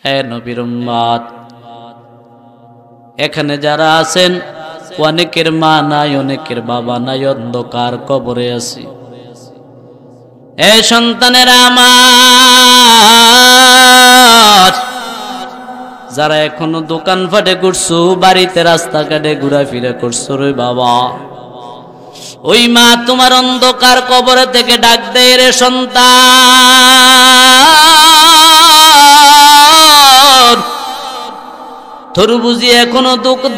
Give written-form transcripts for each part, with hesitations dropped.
হে নবীর উম্মত, এখানে যারা আছেন অনেকের মা নাই, অনেকের বাবা নাই, অন্ধকার কবরে আছি। এ সন্তানেরা আমার, যারা এখনো দোকান ফাটে করছো, বাড়িতে রাস্তাঘাটে ঘোরাফেরা করছো রে বাবা, ওই মা তোমার অন্ধকার কবরে থেকে ডাক দেয়, রে সন্তান, তোর বুঝি এখনো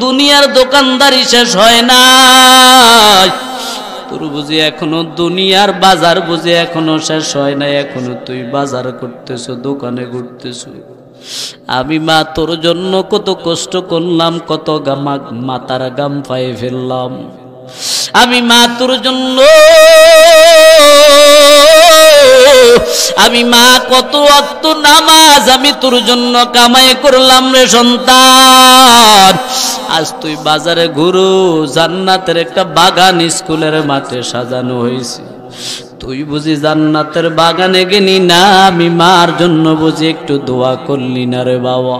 দুনিয়ার দোকানদারি শেষ হয় না, তোর বুঝি এখনো দুনিয়ার বাজার বুঝি এখনো শেষ হয় না, এখনো তুই বাজার করতেছো, দোকানে ঘুরতেছো। আমি মা তোর জন্য কত কষ্ট করলাম, কত মাথার গাম পায়ে ফেললাম। আমি মা তোর জন্য, আমি মা কত ওয়াক্ত নামাজ আমি তোর জন্য কামাই করলাম রে সন্তান। আজ তুই বাজারে ঘুরো, জান্নাতের একটা বাগান স্কুলের মাঠে সাজানো হয়েছে, তুই বুঝি জান্নাতের বাগানে গেলি না? আমি মার জন্য বুঝি একটু দোয়া করলি না রে বাবা?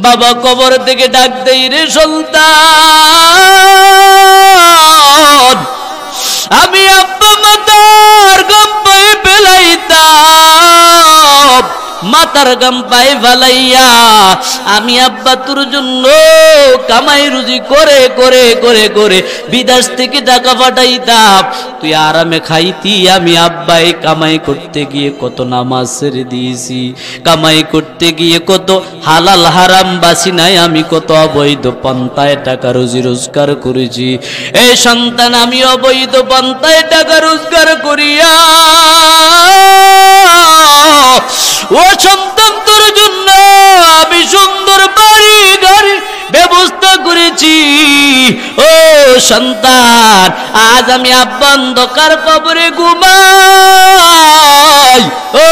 বাবা কবর থেকে ডাক দেই, রে সন্তান, আমি আব্বা মাতার গাম পায়ে ফেলাইতাম, মাতার গাম পায়ে ফেলাইয়া আমি আব্বা তোর জন্য কামাই রুজি করে করে করে করে বিদেশ থেকে টাকা পাঠাইতাম, তুই আরামে খাইতি। আমি আব্বাই কামাই করতে গিয়ে কত নামাজ ছেড়ে দিয়েছি, কামাই করতে গিয়ে কত হালাল হারাম বাসি নাই, আমি কত অবৈধ পন্থায় টাকা রুজি রোজগার করেছি। এই সন্তান, আমি অবৈধ পন্থায় টাকা রোজগার করিয়া ও সন্তান তোর জন্য আমি সুন্দর বাড়ি গাড়ি ব্যবস্থা করেছি। ও সন্তান, আজ আমি আব্বা অন্ধকার কবরে ঘুমাই। ও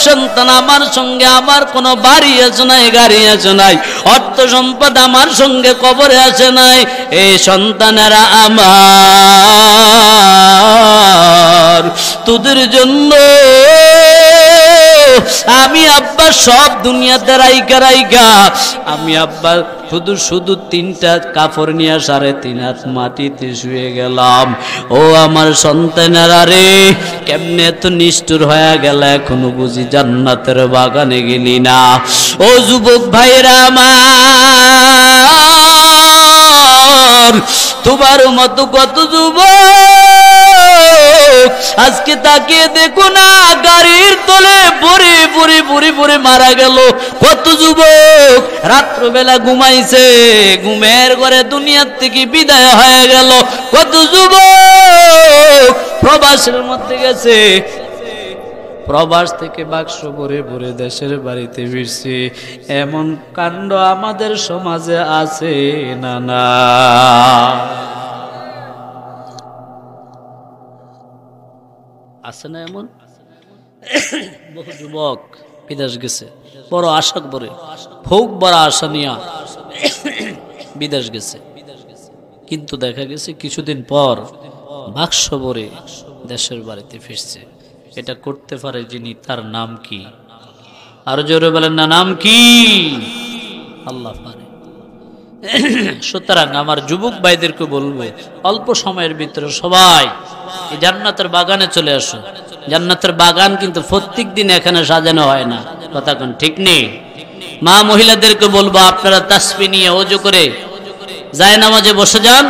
সন্তান, আমার সঙ্গে আমার কোনো বাড়ি আছে নাই, গাড়ি আছে নাই, অর্থ সম্পদ আমার সঙ্গে কবরে আছে নাই। এই সন্তানেরা আমার, তোদের জন্য আমি আব্বা সব দুনিয়াতে রাইকা রাইকা আমি আব্বা শুধু শুধু 3টা কাপড় নিয়ে 3.5 হাত মাটিতে শুয়ে গেলাম। ও আমার সন্তানেরা রে, কেমনে এত নিষ্ঠুর হয়ে গেল, এখনো বুঝি জান্নাতের বাগানে গেলি না? ও যুবক ভাইরা আমার, তোমার মতো কত যুবক আজকে তাকিয়ে দেখো না, গাড়ির তলে পরে পরে পরে পরে মারা গেল। কত যুবক রাত্রবেলা ঘুমাইছে, ঘুমের ঘরে দুনিয়ার থেকে বিদায় হয়ে গেল। কত যুবক প্রবাসের মধ্যে গেছে, প্রবাস থেকে বাক্স ভরে ভরে দেশের বাড়িতে ফিরছে। এমন কাণ্ড আমাদের সমাজে আছে না? না আছে না? এমন বহু যুবক বিদেশ গেছে, বড় আশা করে হোক বড় আশা নিয়া বিদেশ গেছে, কিন্তু দেখা গেছে কিছুদিন পর বাক্স ভরে দেশের বাড়িতে ফিরছে। এটা করতে পারে যিনি, তার নাম কি? আরো জোরে বলেন না, নাম কি? আল্লাহ পারে। সুতরাং আমার যুবক ভাইদেরকে বলবো, অল্প সময়ের ভিতরে সবাই এই জান্নাতের বাগানে চলে আসো। জান্নাতের বাগান কিন্তু প্রত্যেক দিন এখানে সাজানো হয় না, কথা কোন ঠিক নেই? মা মহিলাদেরকে বলবো, আপনারা তাসবিহ নিয়ে ওযু করে যায় নামাজে বসে যান।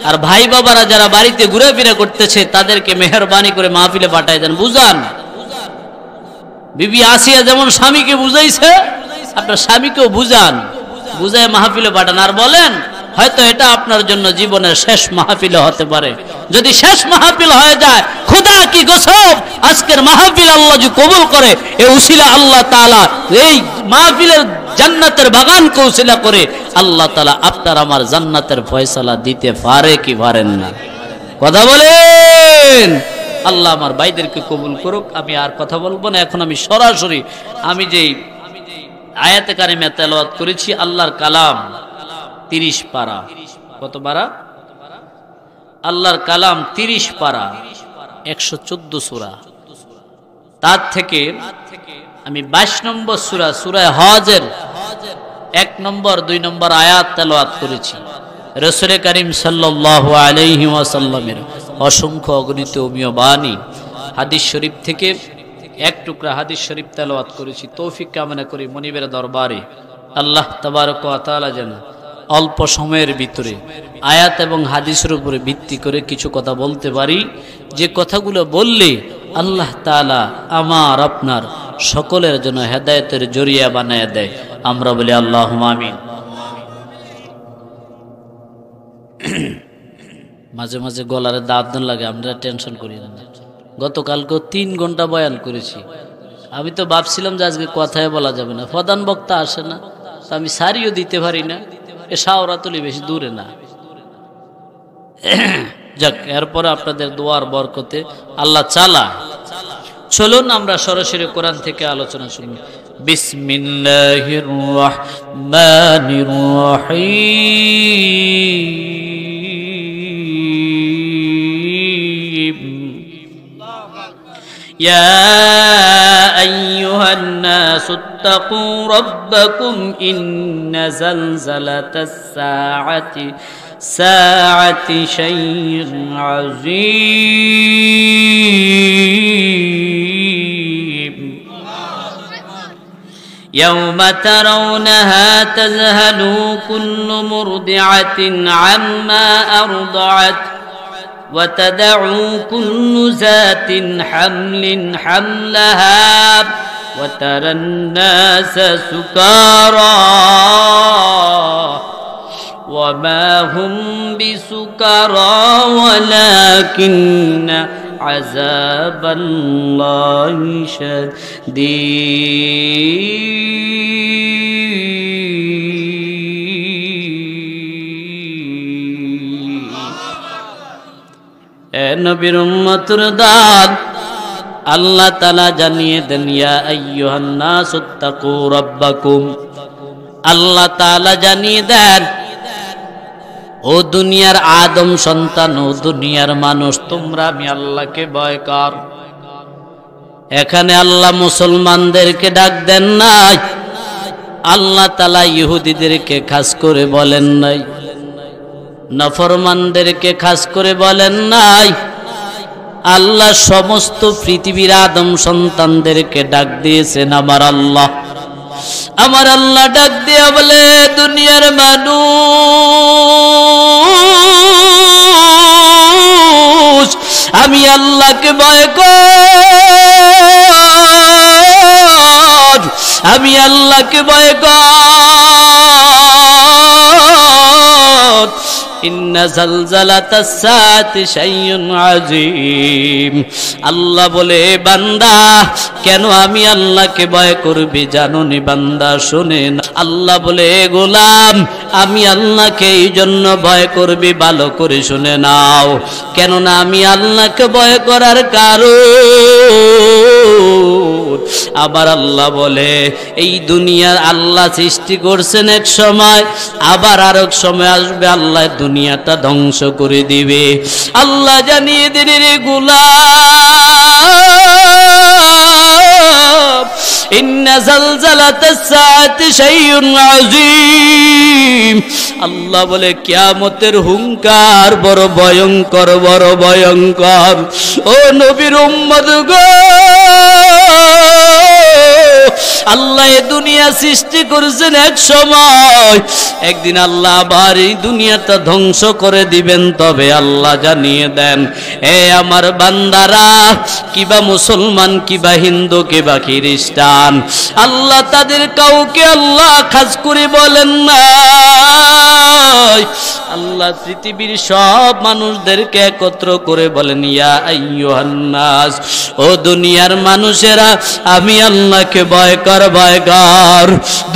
আর ভাই বাবারা যারা বাড়িতে ঘুরাফেরা করতেছে তাদেরকে মেহেরবানি করে মাহফিলে পাঠায় দেন, বুঝান। বিবি আসিয়া যেমন স্বামীকে বুঝাইছে, আপনার স্বামীকেও বুঝান, বুঝায় মাহফিলে পাঠান। আর বলেন, হয়তো এটা আপনার জন্য জীবনের শেষ মাহফিল হতে পারে। যদি শেষ মাহফিল হয়ে যায়, খোদা কি গসব, আজকের মাহফিল আল্লাহ যদি কবুল করে, এই উসিলা আল্লাহ তাআলা এই মাহফিলের জান্নাতের বাগানকে উসিলা করে আল্লাহ তাআলা আপনার আমার জান্নাতের ফয়সালা দিতে পারে কি পারেন না? কথা বলেন। আল্লাহ আমার ভাইদেরকে কবুল করুক। আমি আর কথা বলবো না, এখন আমি সরাসরি আমি যেই আয়াতে কারিমা তেলাওয়াত করেছি, আল্লাহর কালাম 30 পারা। কত পারা? আল্লাহর কালাম 30 পারা, 114 সূরা। তার থেকে আমি 22 নম্বর সূরা, সূরা হজের 1 নম্বর 2 নম্বর আয়াত তেলাওয়াত করেছি। রাসূল করিম সাল্লাল্লাহু আলাইহি ওয়াসাল্লামের অসংখ্য অগণিত অমীয় বাণী হাদিস শরীফ থেকে এক টুকরা হাদিস শরীফ তেলাওয়াত করেছি। তৌফিক কামনা করি মনিবের দরবারে আল্লাহ তাবারক ওয়া তাআলা যেন অল্প সময়ের ভিতরে আয়াত এবং হাদিসের উপরে ভিত্তি করে কিছু কথা বলতে পারি, যে কথাগুলো বললে আল্লাহ তাআলা আমার আপনার সকলের জন্য হেদায়েতের জরিয়া বানায় দেয়। আমরা বলি আল্লাহুম্মা আমিন। মাঝে মাঝে গলারে দাঁত লাগে, আমরা টেনশন করি না। গতকালকেও 3 ঘন্টা বয়ান করেছি। আমি তো ভাবছিলাম যে আজকে কথাই বলা যাবে না, প্রধান বক্তা আসে না, তো আমি সারিও দিতে পারি না। এ শাওরাতুলি বেশি দূরে না। যাক, এরপরে আপনাদের দোয়ার বরকতে আল্লাহ চালা। চলুন আমরা সরাসরি কোরআন থেকে আলোচনা শুনি। বিসমিল্লাহির রাহমানির রাহিম। ইয়া আইয়ুহান নাস ইত্তাকু রাব্বাকুম ইন্না যালযালাতাস সাআতি শাইউন আযীম। ইয়াওমা তারাউনাহা তাযহালু কুল্লু মুরদিআতিন আম্মা আরদাআত وتدعو كل ذات حمل حملها وترى الناس سكارى وما هم بسكارى ولكن عذاب الله নবীর উম্মতের দান আল্লাহ তাআলা জানিয়ে দেন, ইয়া আইয়ুহান নাস ইত্তাকু রাব্বাকুম। আল্লাহ তাআলা জানিয়ে দেন, ও দুনিয়ার আদম সন্তান, ও দুনিয়ার মানুষ, তোমরা আমি আল্লাহকে ভয় কর। এখানে আল্লাহ মুসলমানদেরকে ডাক দেন নাই, আল্লাহ তাআলা ইহুদিদেরকে খাস করে বলেন নাই, নাফরমানদেরকে খাস করে বলেন নাই। আল্লাহ সমস্ত পৃথিবীর আদম সন্তানদেরকে ডাক দিয়েছেন আমার আল্লাহ। আমার আল্লাহ ডাক দিয়ে বলে, দুনিয়ার মানুষ আমি আল্লাহকে ভয় কর, আমি আল্লাহকে ভয় কর। ইন্না যালযালাতাস সাআতি শাইউন আযীম। আল্লাহ বলে, বান্দা কেন আমি আল্লাহকে ভয় করবি জানো নি বান্দা? শুনে না। আল্লাহ বলে, গোলাম আমি আল্লাহকে এই জন্য ভয় করবি, ভালো করে শুনে নাও। কেননা আমি আল্লাহকে ভয় করার কারণ আবার আল্লাহ বলে, এই দুনিয়ার আল্লাহ সৃষ্টি করছেন এক সময়, আবার আর এক সময় আসবে আল্লাহ দুনিয়াটা ধ্বংস করে দিবে। আল্লাহ জানিয়ে দিন রে গোলাম, ইন্না যালযালাতাস সাআতি শাইউন আযীম। আল্লাহ বলে, কিয়ামতের হুঙ্কার বড় ভয়ঙ্কর, বড় ভয়ঙ্কর। ও নবীর উম্মত গো, আল্লাহ এই দুনিয়া সৃষ্টি করেছেন এক সময়, একদিন আল্লাহ আবার এই দুনিয়াটা ধ্বংস করে দিবেন। তবে আল্লাহ জানিয়ে দেন, এ আমার বান্দারা, কিবা মুসলমান, কিবা হিন্দু, কিবা খ্রিস্টান, আল্লাহ তাদের কাউকে আল্লাহ খাস করে বলেন না। আল্লাহ পৃথিবীর সব মানুষদেরকে একত্র করে বলেন, ইয়া আইয়ুহান নাস, ও দুনিয়ার মানুষেরা আমি আল্লাহকে ভয় কর, ভয় কর।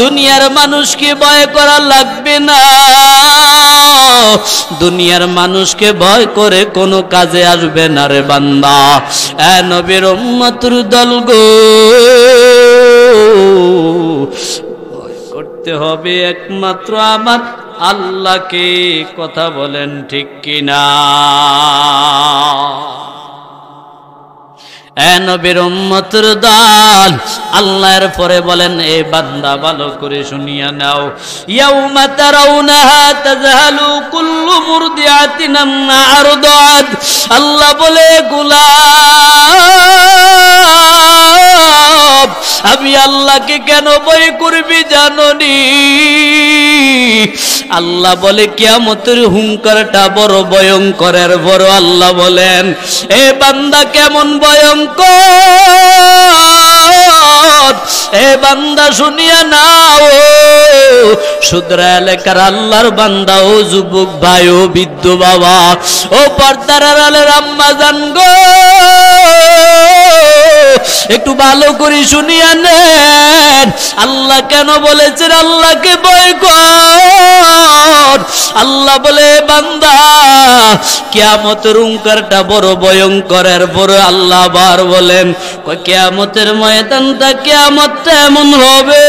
দুনিয়ার মানুষকে ভয় করা লাগবে না, দুনিয়ার মানুষকে ভয় করে কোনো কাজে আসবে না রে বান্দা। এ নবীর উম্মতের দল গো, ভয় করতে হবে একমাত্র আমার আল্লাহকে। কথা বলেন ঠিক কিনা? এ নবীর উম্মতের দল, আল্লাহর পরে বলেন এ বান্দা ভালো করে শুনিয়া নাও, ইয়াউমা তারাউনাহা তাযহালু কুল্লু মুরদিআতিন আম্মা আরদাত। আল্লাহ বলে গোলাম, আমি আল্লাহকে কেন ভয় করবি জানোনি? আল্লাহ বলে কিয়ামতের হুঙ্কারটা বড় ভয়ঙ্কর। এর বড় আল্লাহ বলেন এ বান্দা কেমন ভয়ঙ্কর, এ বান্দা শুনিয়া নাও। সুদরা এলাকার আল্লাহর বান্দা, ও যুবক ভাই, ও বৃদ্ধ বাবা, ও পর্দার আড়ালের আম্মা জান গো, একটু ভালো করে শুনিয়া নেন। আল্লাহ কেন বলেছেন আল্লাহকে ভয় কর? আল্লাহ বলে বান্দা কিয়ামতের হুঙ্কারটা বড় ভয়ঙ্কর। এর বড় আল্লাহ আবার বলেন কিয়ামতের ময়দানটা, কিয়ামতটা এমন হবে,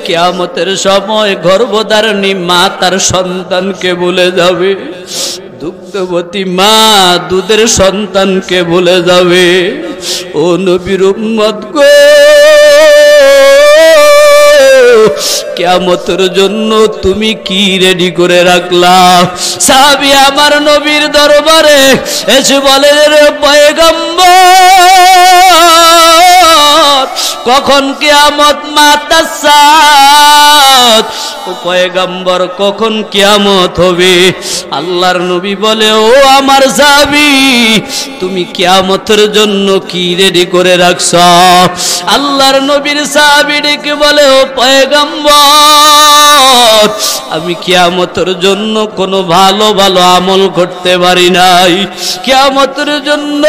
কিয়ামতের সময় গর্ভধারিণী মা তার সন্তানকে ভুলে যাবে, দুগ্ধবতী মা দুধের সন্তানকে ভুলে যাবে। ও নবীর উম্মত গো, কিয়ামতের জন্য তুমি কি রেডি করে রাখলা? সাহাবী আমার নবীর দরবারে এসে বলে রে পয়গম্বর, কখন কিয়ামত মাতাসাত? ও পয়গম্বর কখন কিয়ামত হবে? আল্লাহর নবী বলে ও আমার সাহাবী, তুমি কিয়ামতের জন্য কি রেডি করে রাখছ? আল্লাহর নবীর সাহাবী ডেকে বলে ও পয়গম্বর, আমি কিয়ামতের জন্য কোনো ভালো ভালো আমল করতে পারি নাই, কিয়ামতের জন্য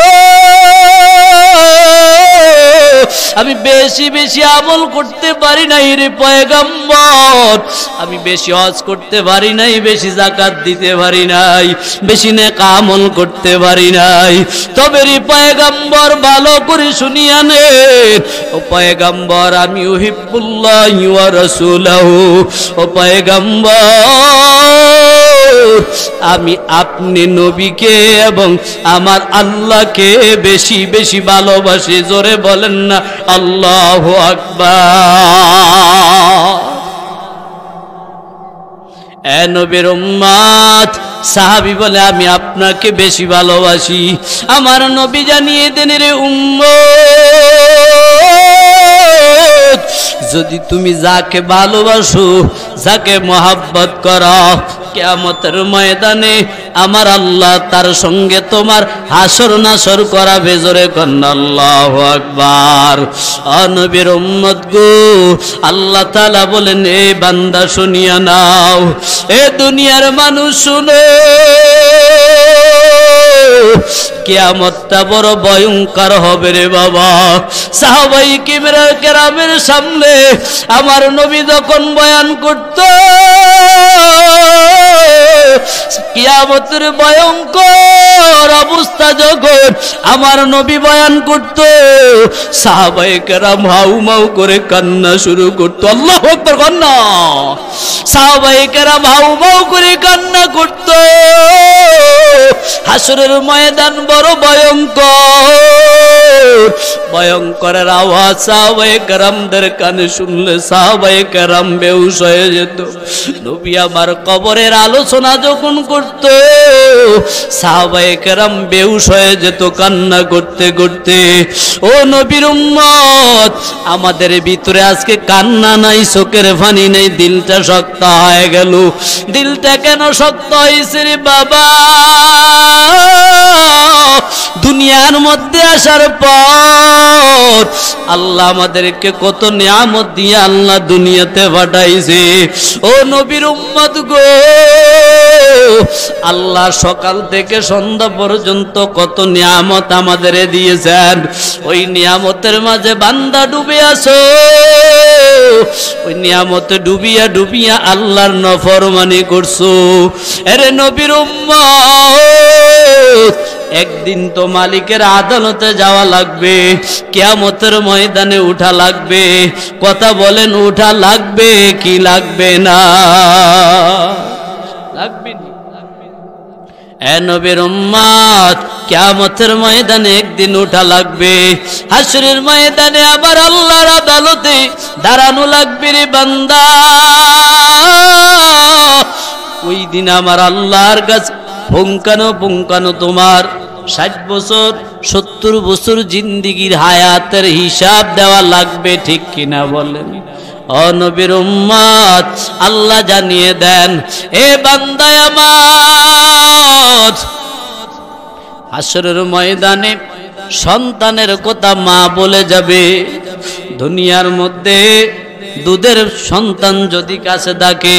আমি বেশি বেশি আমল করতে পারি নাই রে পয়গম্বর, আমি বেশি হজ করতে পারি নাই, বেশি যাকাত দিতে পারি নাই, বেশি নেক আমল করতে পারি নাই। তবে রে পয়গম্বর ভালো করে শুনিয়া নেন, ও পয়গম্বর আমি উহিব্বুল্লাহি ওয়া রাসূলাহু, ও পয়গম্বর আমি আপনি নবীকে এবং আমার আল্লাহকে বেশি বেশি ভালোবাসি। জোরে বলেন না আল্লাহু আকবার। এ নবীর উম্মত, সাহাবী বলে আমি আপনাকে বেশি ভালোবাসি। আমার নবী জানিয়ে দেন রে উম্মত, যদি তুমি যাকে ভালোবাসো, যাকে মহব্বত করো, কিয়ামতের ময়দানে আমার আল্লাহ তার সঙ্গে তোমার হাসর নাসর করাবে। জোরে কন্না আল্লাহু আকবার। ও নবীর উম্মত গো, আল্লাহ তাআলা বলেন এ বান্দা শুনিয়া নাও, এ দুনিয়ার মানুষ শুনো, কিয়ামতটা বড় ভয়ঙ্কর হবে রে বাবা। সাহাবায়ে কেরামের সামনে আমার নবী যখন বয়ান করত কিয়ামতের ভয়ঙ্কর অবস্থা যখন আমার নবী বয়ান করত, সাহাবায়ে কেরাম হাউমাউ করে কান্না শুরু করত। আল্লাহু আকবার কান্না, সাহাবায়ে কেরাম হাউমাউ করে কান্না করত। হাসরের ময়দান বড় ভয়ঙ্কর, ভয়ঙ্করের আওয়াজ সাহাবায়ে কেরামদের কানে শুনলে সাহাবায়ে কেরাম বেহুশ হয়ে যেত। নবী আমার কবরের আলোচনা যখন করত, সাহাবায়ে কেরাম বেহুশ হয়ে যেত কান্না করতে করতে। ও নবীর উম্মত, আমাদের ভিতরে আজকে কান্না নাই, চোখের পানি নেই, দিলটা শক্ত হয়ে গেল। দিলটা কেন শক্ত হয়েছে রে বাবা? দুনিয়ার মধ্যে আসার পর আল্লাহ আমাদেরকে কত নিয়ামত দিয়ে আল্লাহ দুনিয়াতে পাঠাইছে। ও নবীর উম্মত গো, আল্লাহ সকাল থেকে সন্ধ্যা পর্যন্ত কত নিয়ামত আমাদের দিয়েছেন। ওই নিয়ামতের মাঝে বান্দা ডুবে আছো, ওই নিয়ামতে ডুবিয়া ডুবিয়া আল্লাহর নফরমানি করছো। এরে নবীর উম্মত, একদিন তো মালিকের আদালতে যাওয়া লাগবে, কিয়ামতের ময়দানে উঠা লাগবে। কথা বলেন, উঠা লাগবে কি লাগবে না? লাগবে না? এ নবীর উম্মত কিয়ামতের ময়দানে একদিন ওঠা লাগবে, হাসরের ময়দানে আবার আল্লাহর আদালতে দাঁড়ানো লাগবে রে বান্দা। ওই দিন আমার আল্লাহর কাছে পুঙ্খানো তোমার 60 বছর 70 বছর জিন্দিগির হায়াতের হিসাব দেওয়া লাগবে, ঠিক কিনা বলেন? ও নবীর উম্মত আল্লাহ জানিয়ে দেন, এ বান্দা আমার, হাসরের ময়দানে সন্তানের কথা মা বলে যাবে। দুনিয়ার মধ্যে দুধের সন্তান যদি কাছে থাকে,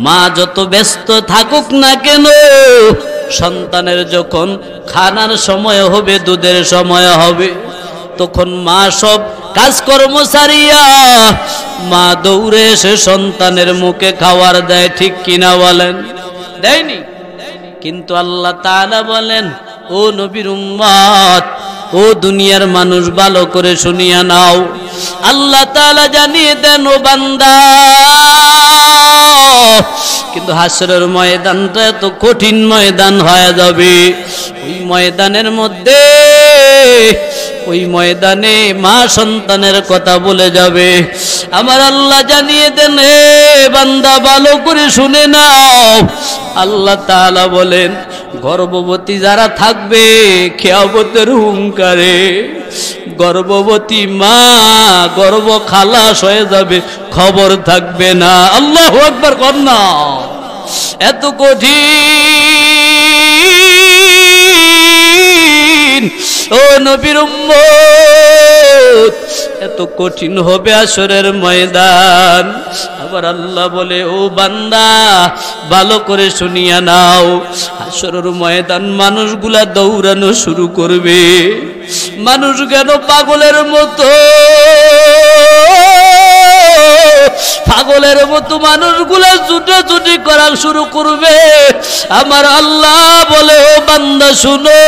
মা যত ব্যস্ত থাকুক না কেন, সন্তানের যখন খানার সময় হবে, দুধের সময় হবে, তখন মা সব কাজকর্ম ছাড়িয়া মা দৌড়ে এসে সন্তানের মুখে খাবার দেয়, ঠিক কিনা বলেন? দেয়নি? কিন্তু আল্লাহ তাআলা বলেন, ও নবীর উম্মত, ও দুনিয়ার মানুষ ভালো করে শুনিয়া নাও, আল্লাহ তাআলা জানিয়ে দেন, ও বান্দা, কিন্তু হাসরের ময়দানটা এত কঠিন ময়দান হয়ে যাবে। ওই ময়দানের মধ্যে, ওই ময়দানে মা সন্তানের কথা বলে যাবে। আমার আল্লাহ জানিয়ে দেন, হে বান্দা ভালো করে শুনে নাও, আল্লাহ তাআলা বলেন, গর্ভবতী যারা থাকবে কিয়ামতের হুঙ্কারে, গর্ভবতী মা গর্ভ খালাস হয়ে যাবে, খবর থাকবে না। আল্লাহু আকবার কন্যা, এত কঠিন ও নবীর উম্মত, এত কঠিন হবে হাসরের ময়দান। আবার আল্লাহ বলে, ও বান্দা ভালো করে শুনিয়া নাও, হাসরের ময়দান মানুষগুলা দৌড়ানো শুরু করবে। মানুষ কেন পাগলের মতো, পাগলের মতো মানুষগুলা ছুটাছুটি করা শুরু করবে। আমার আল্লাহ বলে, ও বান্দা শুনো,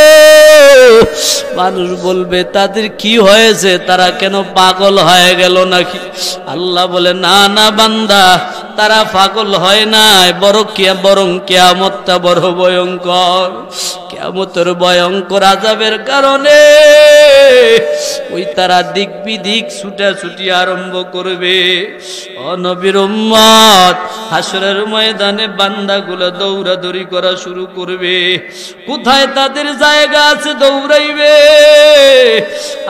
মানুষ বলবে তাদের কি হয়েছে, তারা কেন পাগল হয়ে গেল নাকি? আল্লাহ বলে, না না বান্দা, তারা পাগল হয় নাই, বরং কিয়ামতটা বড় ভয়ঙ্কর। কিয়ামতের ভয়ঙ্কর আযাবের কারণে ওই তারা দিক বিদিক ছুটাছুটি আরম্ভ করবে। ও নবীর উম্মত, হাসরের ময়দানে বান্দাগুলো দৌড়াদৌড়ি করা শুরু করবে। কোথায় তাদের জায়গা আছে দৌড়াইবে।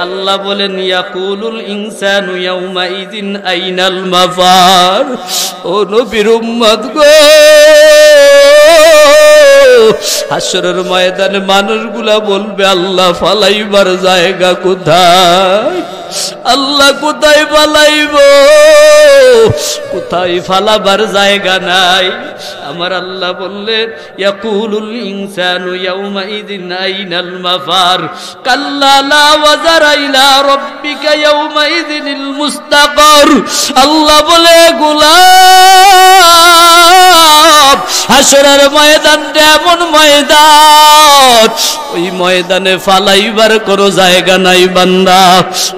আল্লাহ বলেন, ইয়াকুলুল ইনসানু ইয়াউমাইযিন আইনাল মাফার। ও নবীর উম্মত গো, হাসরের ময়দানে মানুষগুলা বলবে, আল্লাহ ফালাইবার জায়গা কোথায়? আল্লাহ কোথায় ফালাইব? কোথায় ফালাবার জায়গা নাই। আমার আল্লাহ বললেন, ইয়াকুলুল ইনসানু ইয়াউমাইযিন আইনাল মাফার, কাল্লা লা ওয়াজারা ইলা রাব্বিকা ইয়াউমাইযিনিল মুস্তাকার। আল্লাহ বলে, গোলাম, হাসরের ময়দানটা এমন ময়দান, ওই ময়দানে ফালাইবার কোনো জায়গা নাই বান্দা।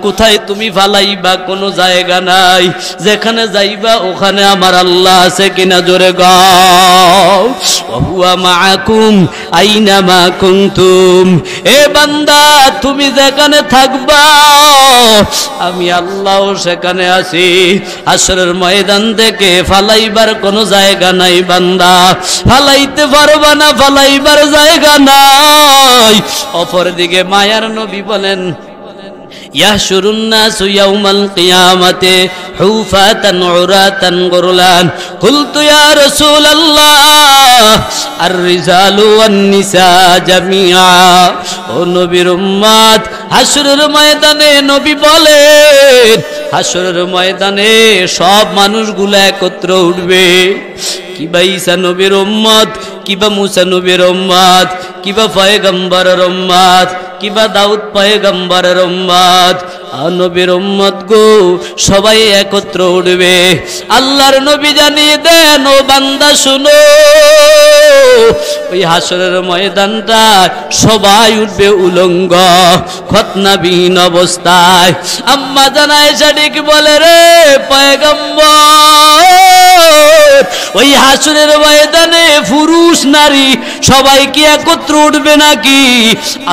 কোথায় তুমি ফালাইবা? কোনো জায়গা নাই। যেখানে যাইবা ওখানে আমার আল্লাহ আছে কিনা জোরে গাও। ওয়া মাআকুম আইনামা কুনতুম। এ বান্দা, তুমি যেখানে থাকবা আমি আল্লাহ সেখানে আছি। হাসরের ময়দান থেকে ফালাইবার কোনো জায়গা নাই বান্দা, ফালাইতে পারবা না, ফালাইবার জায়গা নাই। অপরদিকে মায়ার নবী বলেন, ইয়াহশুরুন নাসু ইয়াউমাল কিয়ামাতি হুফাতান উরাতান গুরলান। কুলতু ইয়া রাসূলুল্লাহ আর-রিজালু ওয়ান-নিসা জামিআ। ও নবীর উম্মত, হাসরের ময়দানে নবী বলেন, হাসরের ময়দানে সব মানুষগুলো একত্র উঠবে। কিবা ঈসা নবীর উম্মত, কিবা মুসা নবীর উম্মত, কিবা পয়গম্বরের উম্মত, কিবা দাউদ পয়গম্বরের উম্মত। নবীর উম্মত গো, সবাই একত্র উঠবে। আল্লাহর নবী জানিয়ে দেন, ও বান্দা শুনো, ওই হাসরের ময়দানটা সবাই উঠবে উলঙ্গ, খতনাবিহীন অবস্থায়। আম্মা জান আয়েশা ঠিক বলে, রে পয়গম্বর, ওই হাসরের ময়দানে পুরুষ নারী সবাই কি একত্র উঠবে নাকি?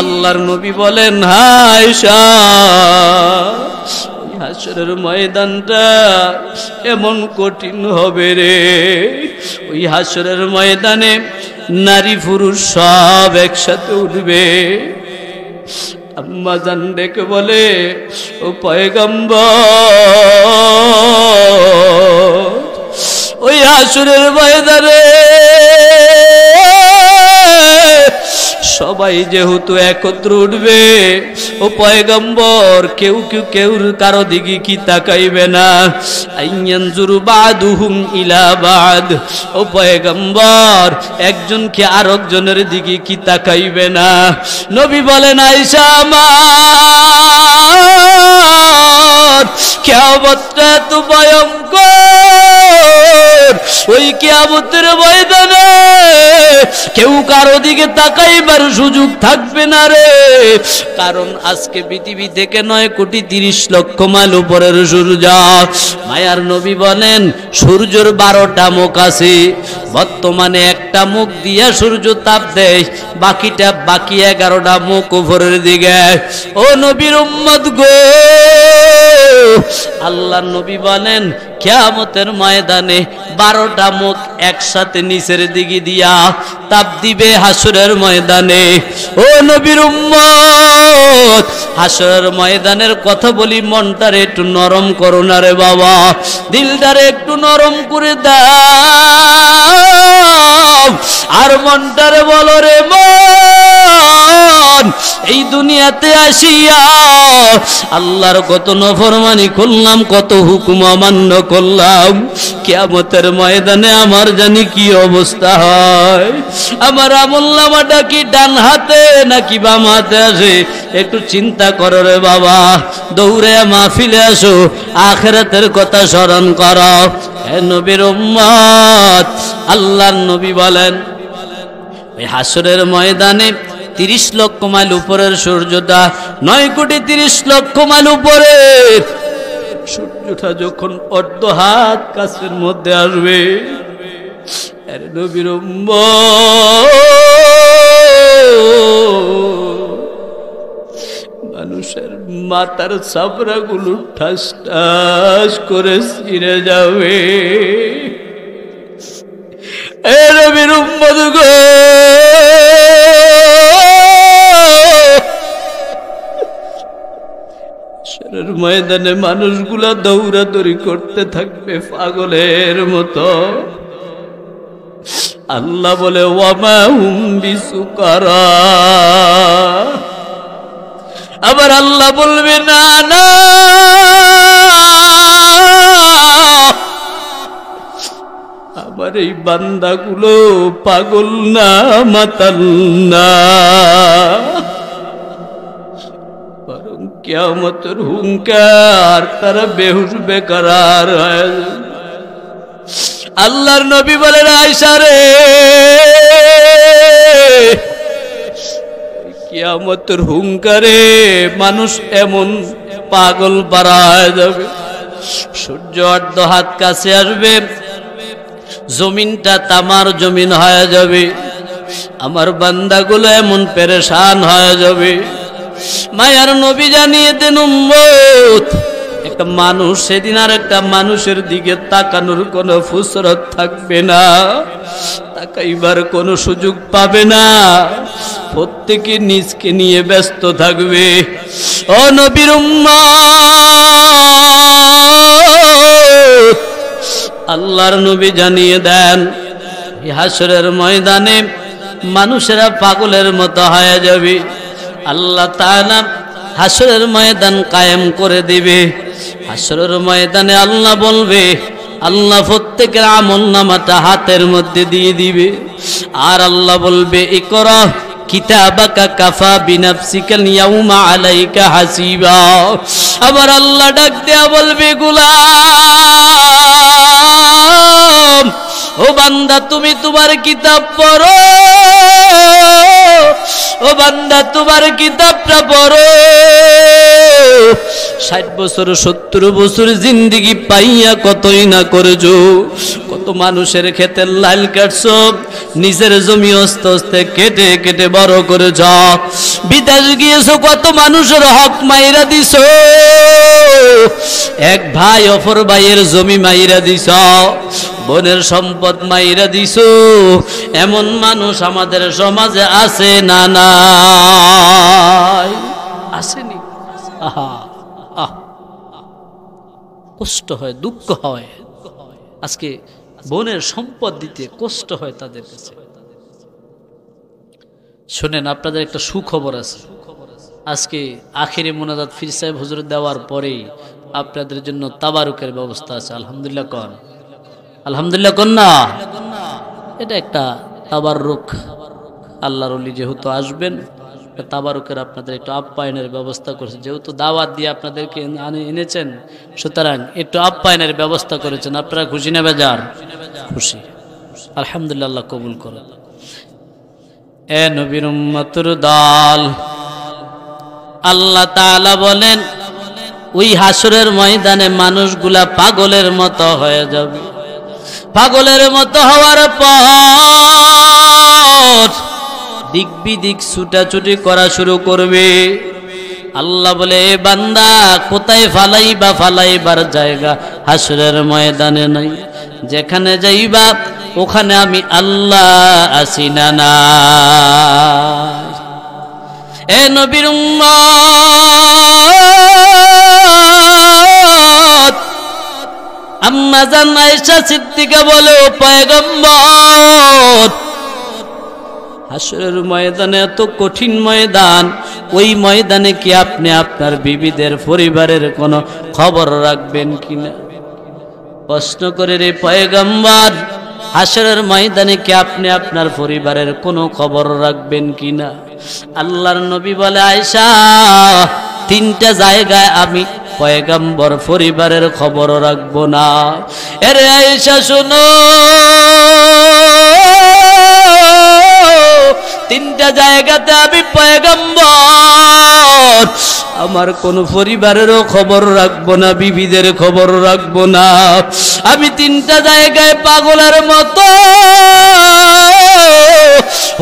আল্লাহর নবী বলেন আয়েশা, হাসরের ময়দানটা এমন কঠিন হবে রে, ওই হাসরের ময়দানে নারী পুরুষ সব একসাথে উঠবে। আম্মা জান ডেকে বলে, ও পয়গম্বর, ওই হাসরের ময়দানে সবাই যেহেতু একত্র উঠবে, ও পয়গম্বর কেউ কারো দিকে কি তাকাইবে না? আইয়ানজুরু বাদুহুম ইলা বাদ, ও পয়গম্বর একজন কি আরেকজনের দিকে কি তাকাইবে না? নবী বলেন আয়েশা আমার, কিয়ামতটা তো ভয়ঙ্কর, ওই কিয়ামতের ময়দানে কেউ কারো দিকে তাকাইবার সুযোগ থাকবে না রে। কারণ আজকে পৃথিবী থেকে 9,30,00,000 মাইল উপরের সূর্য। মায়ার নবী বলেন সূর্যের 12টা মুখ আছে, বর্তমানে একটা মুখ দিয়া সূর্য তাপ দেয়, বাকি 11টা মুখ উপরের দিকে। ও নবীর উম্মত গো, আল্লাহর নবী বলেন কিয়ামতের ময়দানে 12টা মুখ একসাথে নিচের দিকে দিয়া তাপ দিবে হাসরের ময়দানে। ও নবীর উম্মত, হাসরের ময়দানের কথা বলি, মনটারে একটু নরম করো না রে বাবা, দিলটারে একটু নরম করে দাও, আর মনটারে বলো রে মন, এই দুনিয়াতে আসিয়া আল্লাহর কত নফরমানি করলাম, কত হুকুম অমান্য করলাম, কিয়ামতের ময়দানে আমার জানি কি অবস্থা হয়। আমার আমলনামাটা কি ডান হাতে নাকি বাম হাতে আসে? একটু চিন্তা করো রে বাবা, দৌড়ে মাহফিলে আসো, আখিরাতের কথা স্মরণ করো। হে নবীর উম্মত, আল্লাহর নবী বলেন এই হাসরের ময়দানে 30,00,000 মাইল উপরের সূর্যটা 9,30,00,000 মাইল উপরে সূর্যটা যখন অর্ধ হাত কাছের মধ্যে আসবে, আরে নবীর উম্মত, মানুষের মাথার চামড়াগুলো ঠাস ঠাস করে ছিঁড়ে যাবে। এ নবীর উম্মত গো, ময়দানে মানুষগুলা দৌড়াদৌড়ি করতে থাকবে পাগলের মতো। আল্লাহ বলে ওয়ামা হুম বিসুকারা, আবার আল্লাহ বলবে না না, আবার এই বান্দাগুলো পাগল না, মাতাল না, বরং কিয়ামতের হুঙ্কার তারা বেহুশ বেকার হয়ে যাবে। আল্লাহর নবী বলেন আয়েশা রে, কিয়ামতের হুঙ্কারে মানুষ এমন পাগল পারা হয়ে যাবে, সূর্য অর্ধ হাত কাছে আসবে, জমিনটা তামার জমিন হয়ে যাবে, আমার বান্দাগুলো এমন পেরেশান হয়ে যাবে। মায়ার নবী জানিয়ে দেন উম্মত, একটা মানুষ সেদিন আর একটা মানুষের দিকে তাকানোর কোনো ফুসরত থাকবে না, তাকাইবার কোনো সুযোগ পাবে না, প্রত্যেকে নিজকে নিয়ে ব্যস্ত থাকবে। ও নবীর উম্মত, আল্লাহর নবী জানিয়ে দেন এই হাসরের ময়দানে মানুষেরা পাগলের মতো হয়ে যাবে। আল্লাহ তাআলা হাসরের ময়দান কায়েম করে দিবে। হাসরের ময়দানে আল্লাহ বলবে, আল্লাহ প্রত্যেকের আমলনামাটা হাতের মধ্যে দিয়ে দিবে, আর আল্লাহ বলবে ইকরা কিতাবাকা কাফা বিনাফসিকা ইয়াউমা আলাইকা হাসিবা। আবার আল্লাহ ডাক দেয়া বলবে, গোলাম, ও বান্দা তুমি তোমার কিতাব পড়ো, ও বান্দা তোমার কিতাবটা পড়ো। 60 বছর 70 বছর জিন্দেগি পাইয়া কতই না করেছো, কত কত মানুষের ক্ষেতের লাইল কাটছো, নিজের জমি আস্তে আস্তে কেটে কেটে বড় করেছ, বিদেশ গিয়েছো কত মানুষের হক মাইরা দিছো, এক ভাই অপর ভাইয়ের জমি মাইরা দিছ, বোনের সম্পদ মাইরা দিছো। এমন মানুষ আমাদের সমাজে আছে না নাই? আসেনি? আহা আহ কষ্ট হয়, দুঃখ হয়। আজকে বোনের সম্পদ দিতে কষ্ট হয় তাদের কাছে। শোনেন, আপনাদের একটা সুখবর আছে। আজকে আখিরে মোনাজাত ফির সাহেব হুজুর দেওয়ার পরেই আপনাদের জন্য তাবারুকের ব্যবস্থা আছে। আলহামদুলিল্লাহ কন, আলহামদুলিল্লাহ কন না। এটা একটা তাবারুক, আল্লাহর ওলি যেহেতু আসবেন, তাবারুকের আপনাদের একটু আপ্যায়নের ব্যবস্থা করেছেন। যেহেতু দাওয়াত দিয়ে আপনাদেরকে এনেছেন, সুতরাং একটু আপ্যায়নের ব্যবস্থা করেছেন। আপনারা খুশি না বেজার? খুশি, আলহামদুলিল্লাহ, আল্লাহ কবুল করেন। এ নবীর উম্মতের দল, আল্লাহ তাআলা বলেন ওই হাসরের ময়দানে মানুষগুলা পাগলের মতো হয়ে যাবে। পাগলের মতো হওয়ার পর দিক বিদিক ছুটাছুটি করা শুরু করবে। আল্লাহ বলে, এ বান্দা কোথায় ফালাইবা? ফালাইবার জায়গা হাসরের ময়দানে নাই। যেখানে যাইবা ওখানে আমি আল্লাহ আছি না না। এ নবীর উম্মত, আম্মা জান আয়েশা সিদ্দিকা বলে, ও পয়গম্বর, হাসরের ময়দানে এত কঠিন ময়দান, ওই ময়দানে কি আপনি আপনার বিবিদের পরিবারের কোনো খবর রাখবেন কিনা? প্রশ্ন করে, রে পয়গম্বর, হাসরের ময়দানে কি আপনি আপনার পরিবারের কোনো খবর রাখবেন কিনা? আল্লাহর নবী বলে, আয়েশা, তিনটা জায়গায় আমি পয়গম্বর পরিবারের খবর রাখবো না। এরে আয়েশা শোনো, তিনটা জায়গাতে আমি পয়গম্বর আমার কোন পরিবারেরও খবর রাখবো না, বিবিদের খবর রাখবো না। আমি তিনটা জায়গায় পাগলের মতো,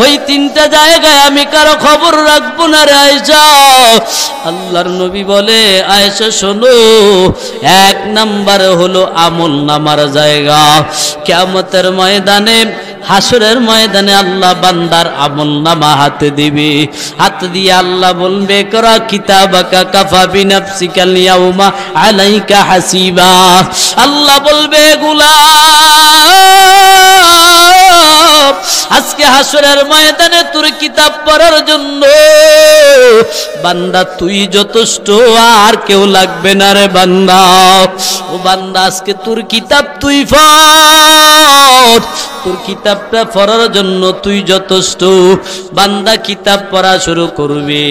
ওই তিনটা জায়গায় আমি কারো খবর রাখবো না রে আয়েশা। আল্লাহর নবী বলে, আয়েশা শোনো, এক নাম্বার হলো আমল নামার জায়গা। কিয়ামতের ময়দানে, হাসরের ময়দানে আল্লাহ বান্দার আমল নামা হাতে দিবে। হাত দিয়ে আল্লাহ বলবে, করা কিতাবাকা কাফা বিনাফসিকাল ইয়াউমা আলাইকা হাসিবা। আল্লাহ বলবে, গোলাম, আজকে হাসরের ময়দানে তোর কিতাব পড়ার জন্য বান্দা তুই যথেষ্ট, আর কেউ লাগবে না রে বান্দা। ও বান্দা, আজকে তোর কিতাব তুই পড়, তোর কিতাবটা পড়ার জন্য তুই যথেষ্ট। বান্দা কিতাব পড়া শুরু করবে।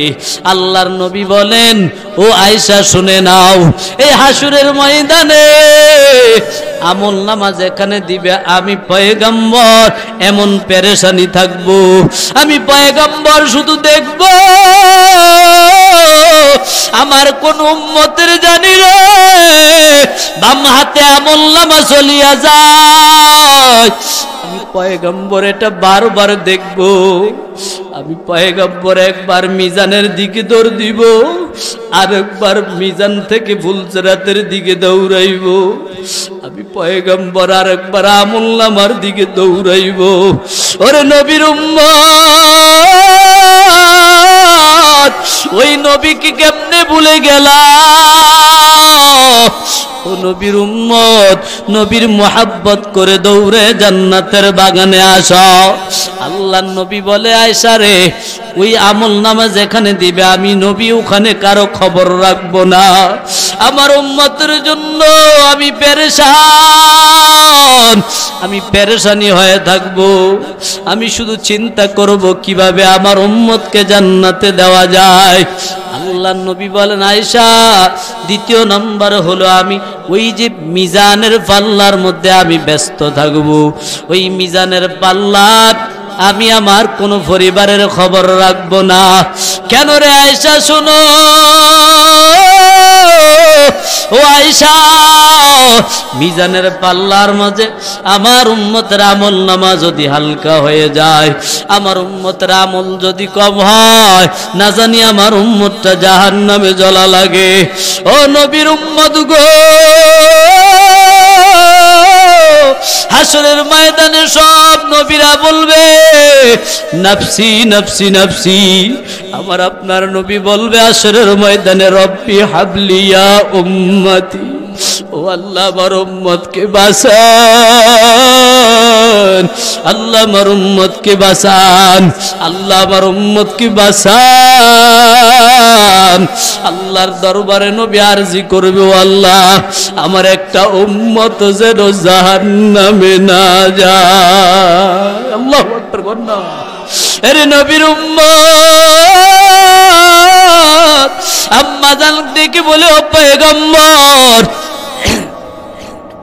আল্লাহর নবী বলেন, ও আয়েশা শুনে নাও, এই হাসরের ময়দানে আমল নামা যেখানে দিবে, আমি পয়গম্বর এমন পেরেশানি থাকবো, আমি পয়গম্বর শুধু দেখব আমার কোন উম্মতের জানি রে বাম হাতে আমল নামা চলিয়া যায়। আমি পয়গম্বর এটা বারবার দেখব। আমি পয়গম্বর একবার মিজানের দিকে দৌড় দিব, আরেকবার মিজান থেকে ফুলসিরাতের দিকে দৌড়াইব। আমি পয়গম্বর আরেকবার আমল নামার দিকে দৌড়াইব। ওরে নবীর উম্মত, ওই নবীকে কেমনে ভুলে গেলা? ও নবীর উম্মত, নবীর মোহাব্বত করে দৌড়ে জান্নাতের বাগানে আসো। আল্লাহর নবী বলে, আয়েশা রে, ওই আমল নামা যেখানে দিবে আমি নবী ওখানে কারো খবর রাখবো না। আমার উম্মতের জন্য আমি পেরেশান, আমি পেরেশানি হয়ে থাকবো। আমি শুধু চিন্তা করব কিভাবে আমার উম্মতকে জান্নাতে দেওয়া যায়। আল্লাহর নবী বলেন, আয়েশা, দ্বিতীয় নাম্বার হলো আমি ওই যে মিজানের পাল্লার মধ্যে আমি ব্যস্ত থাকবো। ওই মিজানের পাল্লার আমি আমার কোন পরিবারের খবর রাখবো না। কেন রে আয়েশা শুনো, ও আয়েশা, মিজানের পাল্লার মাঝে আমার উম্মতের আমল নামা যদি হালকা হয়ে যায়, আমার উম্মতের আমল যদি কম হয়, না জানি আমার উম্মতটা জাহান্নামে জ্বলা লাগে। ও নবীর উম্মত গো, হাসরের ময়দানে সব নবীরা বলবে নফসি নফসি নফসি। আমার আপনার নবী বলবে হাসরের ময়দানে রব্বি হাবলিয়া উম্মতি, ও আল্লাহ আমার উম্মতকে বাঁচান, আল্লাহ আমার উম্মতকে বাঁচান, আল্লাহ আমার উম্মতকে বাঁচান। আল্লাহর দরবারে নবী আরজি করবে, ও আল্লাহ আমার একটা উম্মত যেন জাহান্নামে না যায়। আল্লাহু আকবার বলনা, আরে নবীর উম্মত আম্মা জান দেখে বলে, ও পয়গম্বর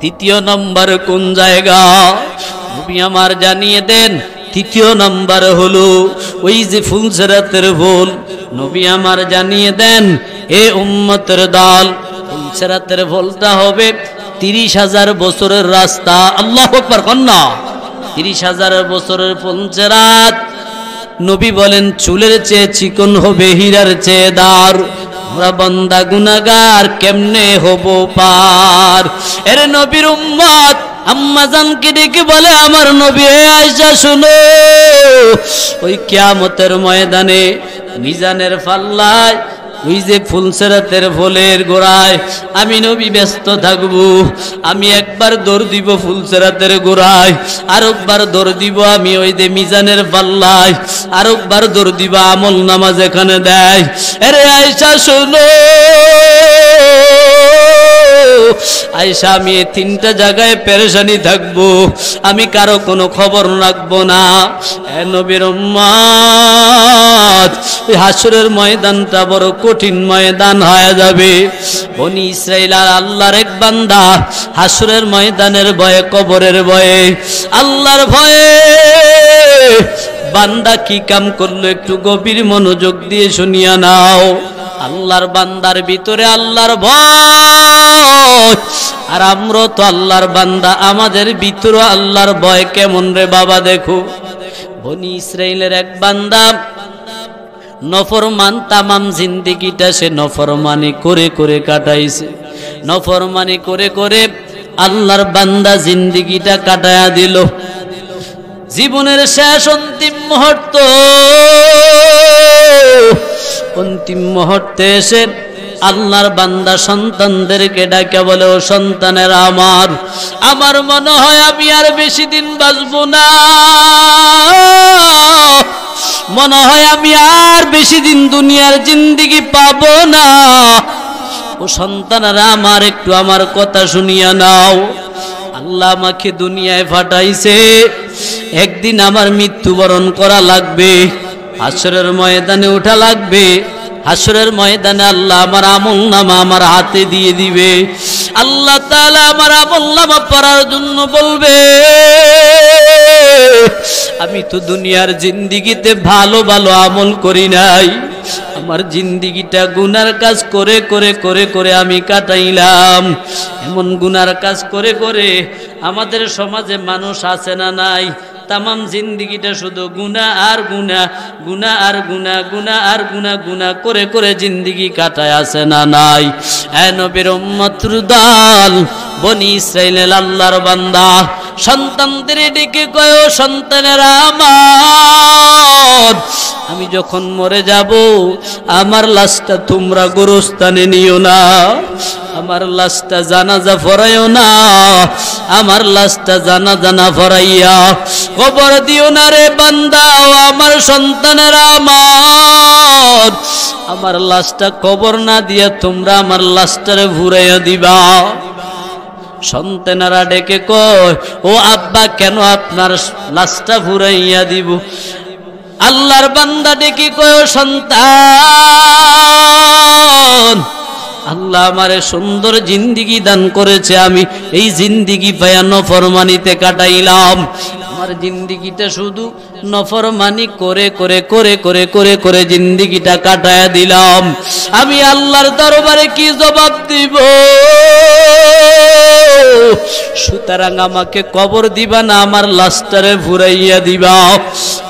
তৃতীয় নম্বর কোন জায়গা? নবী আমার জানিয়ে দেন। তৃতীয় নম্বর হলো ওই যে ফুলসেরাতের ফুল। নবী আমার জানিয়ে দেন, এ উম্মতের দল, ফুলসেরাতের ফুলটা হবে 30,000 বছরের রাস্তা। আল্লাহু আকবার কন্যা, 30,000 বছরের ফুলসেরাত। নবী বলেন চুলের চেয়ে চিকন হবে, হীরার চেয়ে দার। আমরা বান্দা গুনাহগার কেমনে হব পার? এর নবীর উম্মত আম্মা জানকে ডেকে বলে, আমার নবী আয়েশা শুনো, ওই কিয়ামতের ময়দানে মিজানের পাল্লায় ওই যে ফুলসেরাতের ফুলের গোড়ায় আমি নবী ব্যস্ত থাকবো। আমি একবার দৌড় দিব ফুলসেরাতের গোড়ায়, আরেকবার দৌড় দিব আমি ওই যে মিজানের পাল্লায়, আরেকবার দৌড় দিব আমল নামা যেখানে দেয়। আরে আয়েশা শোনো, আয়েশা আমি এই 3টা জায়গায় পেরেশানি থাকবো, আমি কারো কোনো খবর রাখবো না। এ নবীর উম্মত, এই হাসরের ময়দানটা বড় কঠিন ময়দান হয়ে যাবে। বনি ইসরাইল আর আল্লাহর এক বান্দা হাসরের ময়দানের ভয়ে, কবরের ভয়ে, আল্লাহর ভয়ে বান্দা কি কাম করলো একটু গভীর মনোযোগ দিয়ে শুনিয়া নাও। আল্লাহর বান্দার ভিতরে আল্লাহর ভয়, আর আমরা তো আল্লাহর বান্দা, আমাদের ভিতরে আল্লাহর ভয় কেমন রে বাবা? দেখো, বনি ইসরাইলের এক বান্দা নফরমান, তামাম জিন্দেগিটা সে নফরমানি করে করে কাটাইছে। নফরমানি করে করে আল্লাহর বান্দা জিন্দেগিটা কাটায়া দিল। জীবনের শেষ অন্তিম মুহূর্ত, অন্তিম মুহূর্তে এসে আল্লাহর বান্দা সন্তানদেরকে ডাকে বলে, ও সন্তানেরা আমার, আমার মনে হয় আমি আর বেশি দিন বাঁচবো না, মনে হয় আমি আর বেশি দিন দুনিয়ার জিন্দেগি পাবো না। ও সন্তানেরা আমার, একটু আমার কথা শুনিয়া নাও। আল্লাহ আমাকে দুনিয়ায় পাঠাইছে, একদিন আমার মৃত্যুবরণ করা লাগবে, হাসরের ময়দানে ওঠা লাগবে। হাসরের ময়দানে আল্লাহ আমার আমল নামা আমার হাতে দিয়ে দিবে। আল্লাহ তাআলা আমার আমল নামা পড়ার জন্য বলবে, আমি তো দুনিয়ার জিন্দেগিতে ভালো ভালো আমল করি নাই, আমার জিন্দেগিটা গুনার কাজ করে করে করে করে আমি কাটাইলাম। এমন গুনার কাজ করে করে আমাদের সমাজে মানুষ আছে না নাই? তামাম জিন্দেগিটা শুধু গুনাহ আর গুনাহ, গুনাহ আর গুনাহ, গুনাহ আর গুনাহ, গুনাহ করে করে জিন্দেগি কাটায় আছে না নাই? এ নবীর উম্মতের দল, বনি ইসরাইলের আল্লাহর বান্দা সন্তানদের ডেকে কয়, ও সন্তানেরা আমার, আমি যখন মরে যাব আমার লাশটা তোমরা গোরস্থানে নিও না, আমার লাশটা জানাজা পড়াইও না, আমার লাশটা জানাজা না পড়াইয়া কবর দিও না রে বান্দা। ও আমার সন্তানেরা আমার, আমার লাশটা কবর না দিয়া তোমরা আমার লাশটারে ঘুরাইয়া দিবা। সন্তানেরা ডেকে কয়, ও আব্বা কেন আপনার লাশটা ঘুরাইয়া দিব? আল্লাহর বান্দা ডেকে কয়, ও সন্তান, আল্লাহ আমারে সুন্দর জিন্দেগি দান করেছে, আমি এই জিন্দেগি পায়া নফরমানিতে কাটাইলাম। আমার জিন্দেগিটা শুধু নফরমানি করে করে করে করে করে করে জিন্দেগিটা কাটায়া দিলাম, আমি আল্লাহর দরবারে কি জবাব দিব? সুতরাং আমাকে কবর দিবা না, আমার লাশটারে ফুরাইয়া দিবা,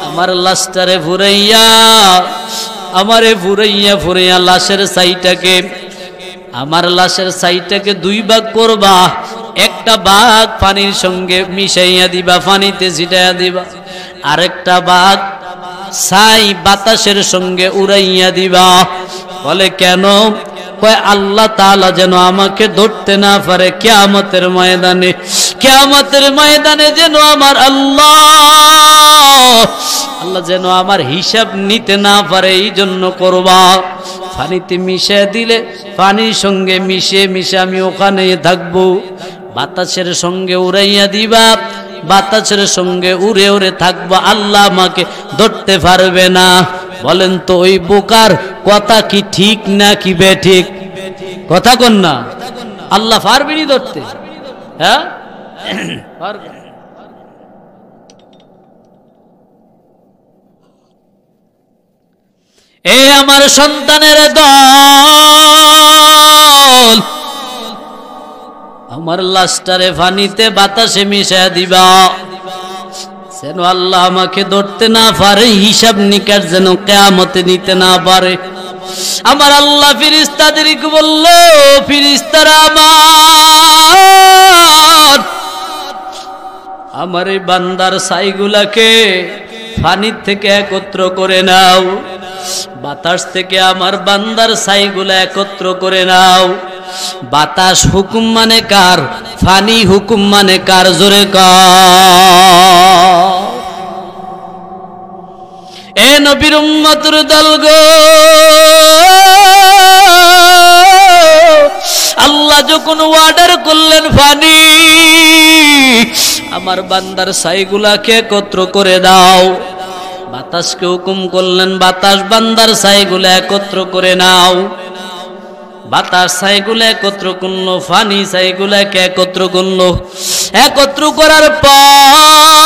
আমার লাশটারে ফুরাইয়া, আমারে ফুরাইয়া ফুরাইয়া লাশের সাইটাকে, আমার লাশের সাইটাকে দুই ভাগ করবা, একটা ভাগ পানির সঙ্গে মিশাইয়া দিবা, পানিতে ছিটাইয়া দিবা, আরেকটা ভাগ ছাই বাতাসের সঙ্গে উড়াইয়া দিবা। বলে কেন? কয় আল্লাহ তাআলা যেন আমাকে ধরতে না পারে কিয়ামতের ময়দানে, কিয়ামতের ময়দানে যেন আমার আল্লাহ যেন আমার হিসাব নিতে না পারে, এই জন্য করবা। পানিতে মিশে দিলে পানির সঙ্গে মিশে মিশে আমি ওখানেই থাকবো, বাতাসের সঙ্গে উড়াইয়া দিবা, বাতাসের সঙ্গে উড়ে উড়ে থাকবো, আল্লাহ আমাকে ধরতে পারবে না। বলেন তো ওই বোকার কথা কি ঠিক না কি বেঠিক? কথা কোন না? আল্লাহ পারবেনি ধরতে? হ্যাঁ পারবে। এ আমার সন্তানের দল, আমার লাশটারে পানিতে বাতাসে মিশাইয়া দিবা, যেন আল্লাহ আমাকে ধরতে না পারে, হিসাব নিকাশ যেন কিয়ামতে নিতে না পারে। আমার আল্লাহ ফেরেশতাদেরকে বলল, ফেরেশতারা আমার এই বান্দার ছাইগুলাকে পানির থেকে একত্র করে নাও, বাতাস থেকে আমার বান্দার ছাইগুলা একত্র করে নাও। বাতাস হুকুম মানে কার? পানি হুকুম মানে কার? জোরে কার? এ নবীর উম্মতের দল গো, আল্লাহ যখন অর্ডার করলেন পানি, আমার বান্দার ছাইগুলাকে একত্র করে দাও, বাতাসকে হুকুম করলেন, বাতাস বান্দার ছাইগুলা একত্র করে নাও। বাতাস ছাইগুলা একত্র করলো, পানি ছাইগুলাকে একত্র করলো। একত্র করার পর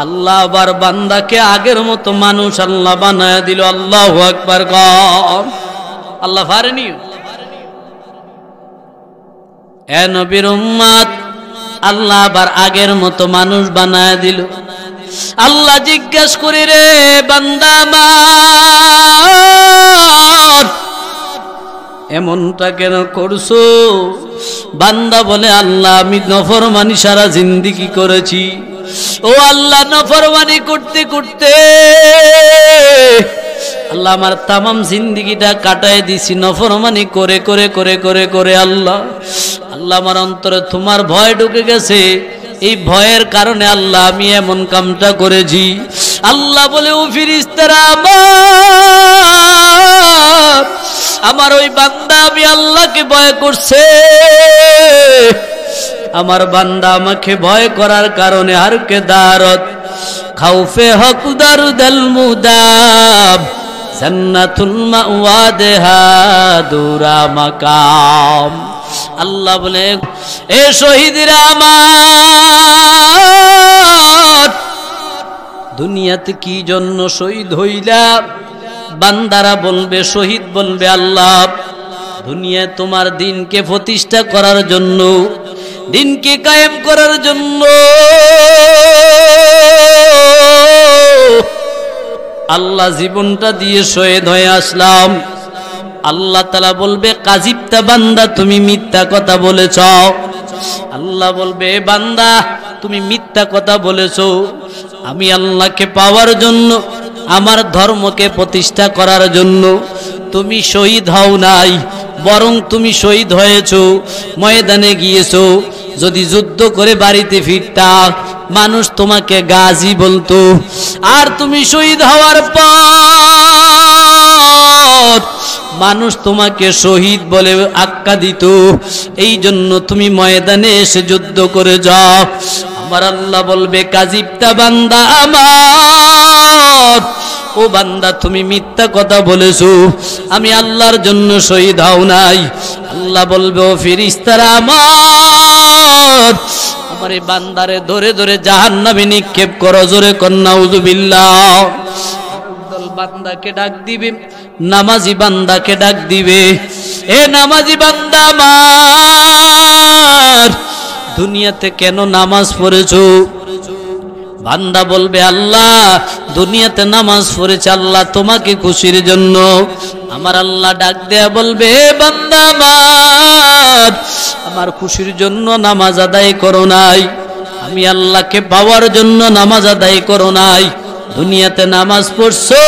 আল্লাহ আবার বান্দাকে আগের মতো মানুষ আল্লাহ বানায় দিল। আল্লাহু আকবার কর। আল্লাহ পারেনি? এ নবীর উম্মত, আল্লাহ আবার আগের মতো মানুষ বানায় দিল। আল্লাহ জিজ্ঞেস করি, রে বান্দা আমার এমনটা কেন করছো? বান্দা বলে, আল্লাহ আমি নফরমানি সারা জিন্দেগি করেছি। ও আল্লাহ, নফরমানি করতে করতে আল্লাহ আমার তামাম জিন্দেগিটা কাটায় দিছি নফরমানি করে করে করে করে করে। আল্লাহ আল্লাহ আমার অন্তরে তোমার ভয় ঢুকে গেছে, এই ভয়ের কারণে আল্লাহ আমি এমন কামটা করেছি। আল্লাহ বলে, ও ফেরেশতারা আমার ওই বান্দা আমি আল্লাহকে ভয় করছে, আমার বান্দা আমাকে ভয় করার কারণে হারকে দারত খাউফে হক দারুদাল মুদাব জান্নাতুল মাওয়াদেহা দুরা মাকাম। আল্লাহ বলে, এ শহীদরা আমার, দুনিয়াতে কি জন্য শহীদ হইলা? বান্দারা বলবে, শহীদ বলবে, আল্লাহ দুনিয়ায় তোমার দিনকে প্রতিষ্ঠা করার জন্য, দিনকে কায়েম করার জন্য আল্লাহ জীবনটা দিয়ে শহীদ হয়ে আসলাম। আল্লাহ তাআলা বলবে, কাযিবতা বান্দা, তুমি মিথ্যা কথা বলেছ। আল্লাহ বলবে, বান্দা তুমি মিথ্যা কথা বলেছ। আমি আল্লাহকে পাওয়ার জন্য, আমার ধর্মকে প্রতিষ্ঠা করার জন্য তুমি শহীদ হও নাই, বরং তুমি শহীদ হয়েছো, ময়দানে গিয়েছো। যদি যুদ্ধ করে বাড়িতে ফিরতা, মানুষ তোমাকে গাজী বলতো, আর তুমি শহীদ হওয়ার পর মানুষ তোমাকে শহীদ বলে আখ্যা দিত। এই জন্য তুমি ময়দানে এসে যুদ্ধ করে যাও। আমার আল্লাহ বলবে, কাযিবতা বান্দা আমার, ও বান্দা তুমি মিথ্যা কথা বলেছো, আমি আল্লাহর জন্য শহীদ হও নাই। আল্লাহ বলবে, ও ফেরেশতারা আমার আমার এই বান্দারে ধরে ধরে জাহান্নামে নিক্ষেপ করো, জোরে কন্যা নাউযুবিল্লাহ। দল বান্দাকে ডাক দিবে, নামাজি বান্দাকে ডাক দিবে, এ নামাজি বান্দা আমার, দুনিয়াতে কেন নামাজ পড়েছো? বান্দা বলবে, আল্লাহ দুনিয়াতে নামাজ পড়েছে আল্লাহ তোমাকে খুশির জন্য। আমার আল্লাহ ডাক দেয়া বলবে, বান্দা আমার, আমার খুশির জন্য নামাজ আদায় করো নাই, আমি আল্লাহকে পাওয়ার জন্য নামাজ আদায় করো নাই। দুনিয়াতে নামাজ পড়ছো,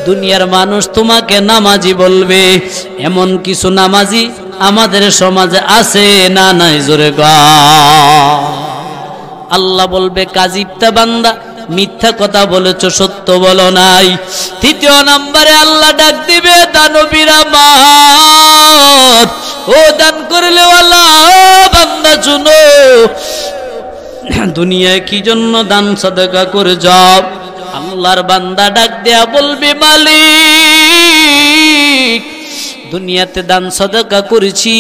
দুনিয়ার মানুষ তোমাকে নামাজি বলবে। এমন কিছু নামাজি আমাদের সমাজে আছে না নাই? জোরে গা। আল্লাহ বলবে, কাজিবটা বান্দা, মিথ্যা কথা বলেছ, সত্য বলো নাই। তৃতীয় নম্বরে আল্লাহ ডাক দিবে, দানবীর আমার, ও দান করলে ওয়ালা বান্দা শুনো, দুনিয়ায় কি জন্য দান সাদাকা করে যাও? আল্লাহর বান্দা ডাক দেয়া বলবে, মালিক দুনিয়াতে দান সাদাকা করেছি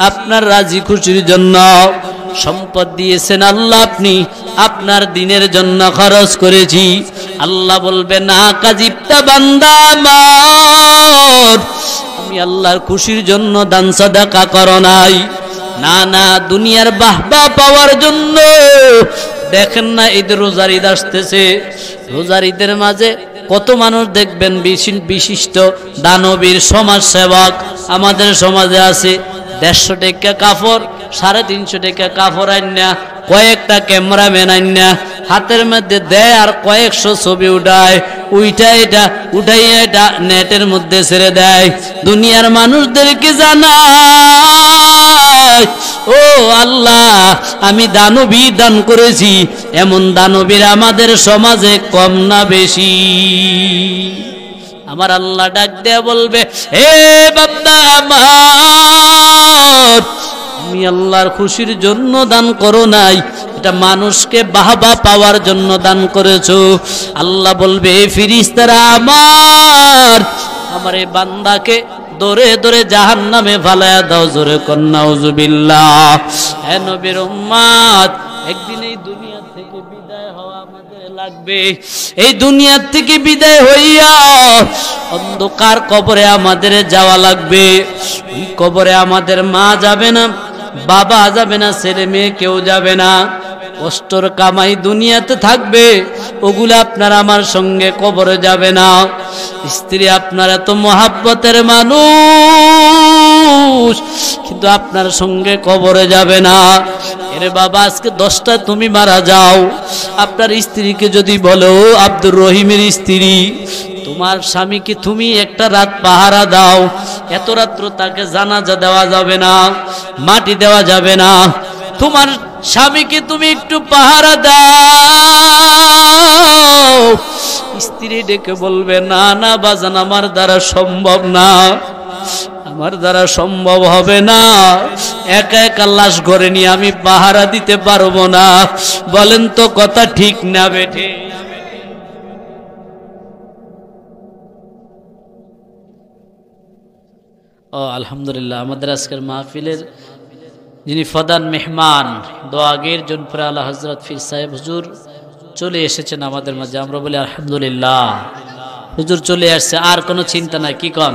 আপনার রাজি খুশির জন্য। সম্পদ দিয়েছেন আল্লাহ, আপনি আপনার দিনের জন্য খরচ করেছি। আল্লাহ বলবে, না কাজিবটা বান্দা আমার, আমি আল্লাহর খুশির জন্য দান সাদাকা করো নাই। না না, দুনিয়ার বাহবা পাওয়ার জন্য। দেখেন না, ঈদ রোজার ঈদ আসতেছে, রোজার ঈদের মাঝে কত মানুষ দেখবেন বিশিষ্ট দানবীর সমাজ সেবক আমাদের সমাজে আছে। 150 টাকা কাপড়, 350 টাকা কাপড় আইনা, কয়েকটা ক্যামেরাম্যান আইনা হাতের মধ্যে দেয় আর কয়েকশো ছবি উঠায়, উঠাইয়া এটা নেটের মধ্যে ছেড়ে দেয়। দুনিয়ার মানুষদেরকে জানায়, ও আল্লাহ আমি দানবী দান করেছি। এমন দানবীর আমাদের সমাজে কম না বেশি? আমার আল্লাহ ডাক দেয়া বলবে, হে বান্দা আমার, তুমি আল্লাহর খুশির জন্য দান করো নাই, এটা মানুষকে বাহবা পাওয়ার জন্য দান করেছো। আল্লাহ বলবে, ফেরেশতারা আমার, আমার এই বান্দাকে দরে দরে জাহান্নামে ফালায়া দাও, জোরে কন্যা নাউযুবিল্লাহ। হে নবীর উম্মত, একদিন এই দুনিয়া থেকে বিদায় হওয়া আমাদের লাগবে। এই দুনিয়া থেকে বিদায় হইয়া অন্ধকার কবরে আমাদের যাওয়া লাগবে। ওই কবরে আমাদের মা যাবে না, বাবা যাবে না, ছেলে মেয়ে কেউ যাবে না। কষ্টর কামাই দুনিয়াতে থাকবে, ওগুলো আপনার আমার সঙ্গে কবরে যাবে না। স্ত্রী আপনার এত মহাব্বতের মানুষ, কিন্তু আপনার সঙ্গে কবরে যাবে না। এরে বাবা, আজকে 10টা তুমি মারা যাও, আপনার স্ত্রীকে যদি বলো, আব্দুর রহিমের স্ত্রী, তোমার স্বামীকে তুমি একটা রাত পাহারা দাও, এত রাত্র তাকে জানাজা দেওয়া যাবে না, মাটি দেওয়া যাবে না। তোমার স্বামীকে তুমি একটু পাহারা দাও। স্ত্রী ডেকে বলবে, না না বাজান, আমার দ্বারা সম্ভব না, আমার দ্বারা সম্ভব হবে না, একা একা লাশ ঘরে নিয়ে আমি পাহারা দিতে পারবো না। বলেন তো কথা ঠিক না বেঠে? ও আলহামদুলিল্লাহ, আমাদের আজকের মাহফিলের যিনি প্রধান মেহমান, দোয়াগের জনপুরা আলা হযরত পীর সাহেব হুজুর চলে এসেছেন আমাদের মাঝে। আমরা বলি আলহামদুলিল্লাহ, হুজুর চলে আসছে, আর কোনো চিন্তা নাই। কি কন?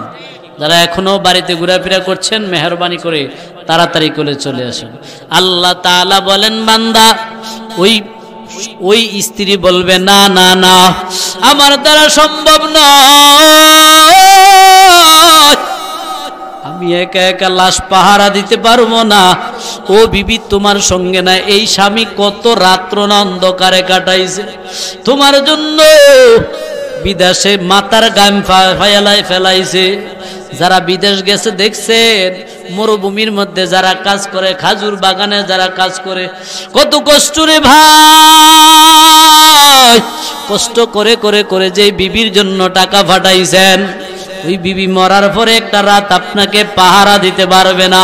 যারা এখনো বাড়িতে ঘোরাফেরা করছেন, মেহরবানি করে তাড়াতাড়ি করে চলে আসুন। আল্লাহ তাআলা বলেন, বান্দা, ওই স্ত্রী বলবে, না না না, আমার দ্বারা সম্ভব নয়, আমি একা একা লাশ পাহারা দিতে পারবো না। ও বিবি, তোমার সঙ্গে না, এই স্বামী কত রাত্র না অন্ধকারে কাটাইছে তোমার জন্য, বিদেশে মাথার গাম ফেলাইছে। যারা বিদেশ গেছে দেখছেন, মরুভূমির মধ্যে যারা কাজ করে, খাজুর বাগানে যারা কাজ করে, কত কষ্ট রে ভাই, কষ্ট করে করে করে যে বিবির জন্য টাকা পাঠাইছেন, ওই বিবি মরার পরে একটা রাত আপনাকে পাহারা দিতে পারবে না।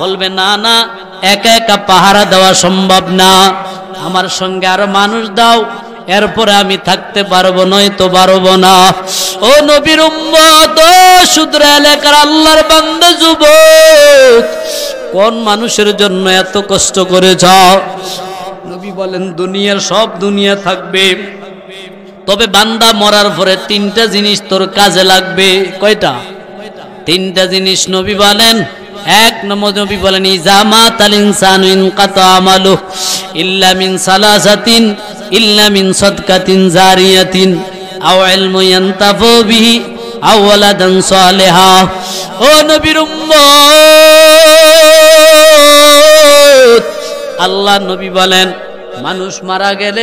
বলবে, না না, একা একা পাহারা দেওয়া সম্ভব না, আমার সঙ্গে আরো মানুষ দাও, এরপরে আমি থাকতে পারবো, নয়তো পারবো না। ও নবীর উম্মত, ও সুদরা এলাকার আল্লাহর বান্দা যুবক, কোন মানুষের জন্য এত কষ্ট করেছ? নবী বলেন দুনিয়ার সব দুনিয়া থাকবে, তবে বান্দা মরার পরে তিনটা জিনিস তোর কাজে লাগবে। কয়টা? তিনটা জিনিস নবী বলেন। এক নম্বর নবী বলেন ইজামাতাল ইনসানু ইনকাতা আমালু ইল্লা মিন সালাসাতিন ইল্লা মিন সাদকাতিন জারিয়াতিন আও ইলমু ইয়ানতাফু বিহি আও ওয়ালাদান সালিহা। ও নবীর উম্মত, আল্লাহ নবী বলেন মানুষ মারা গেলে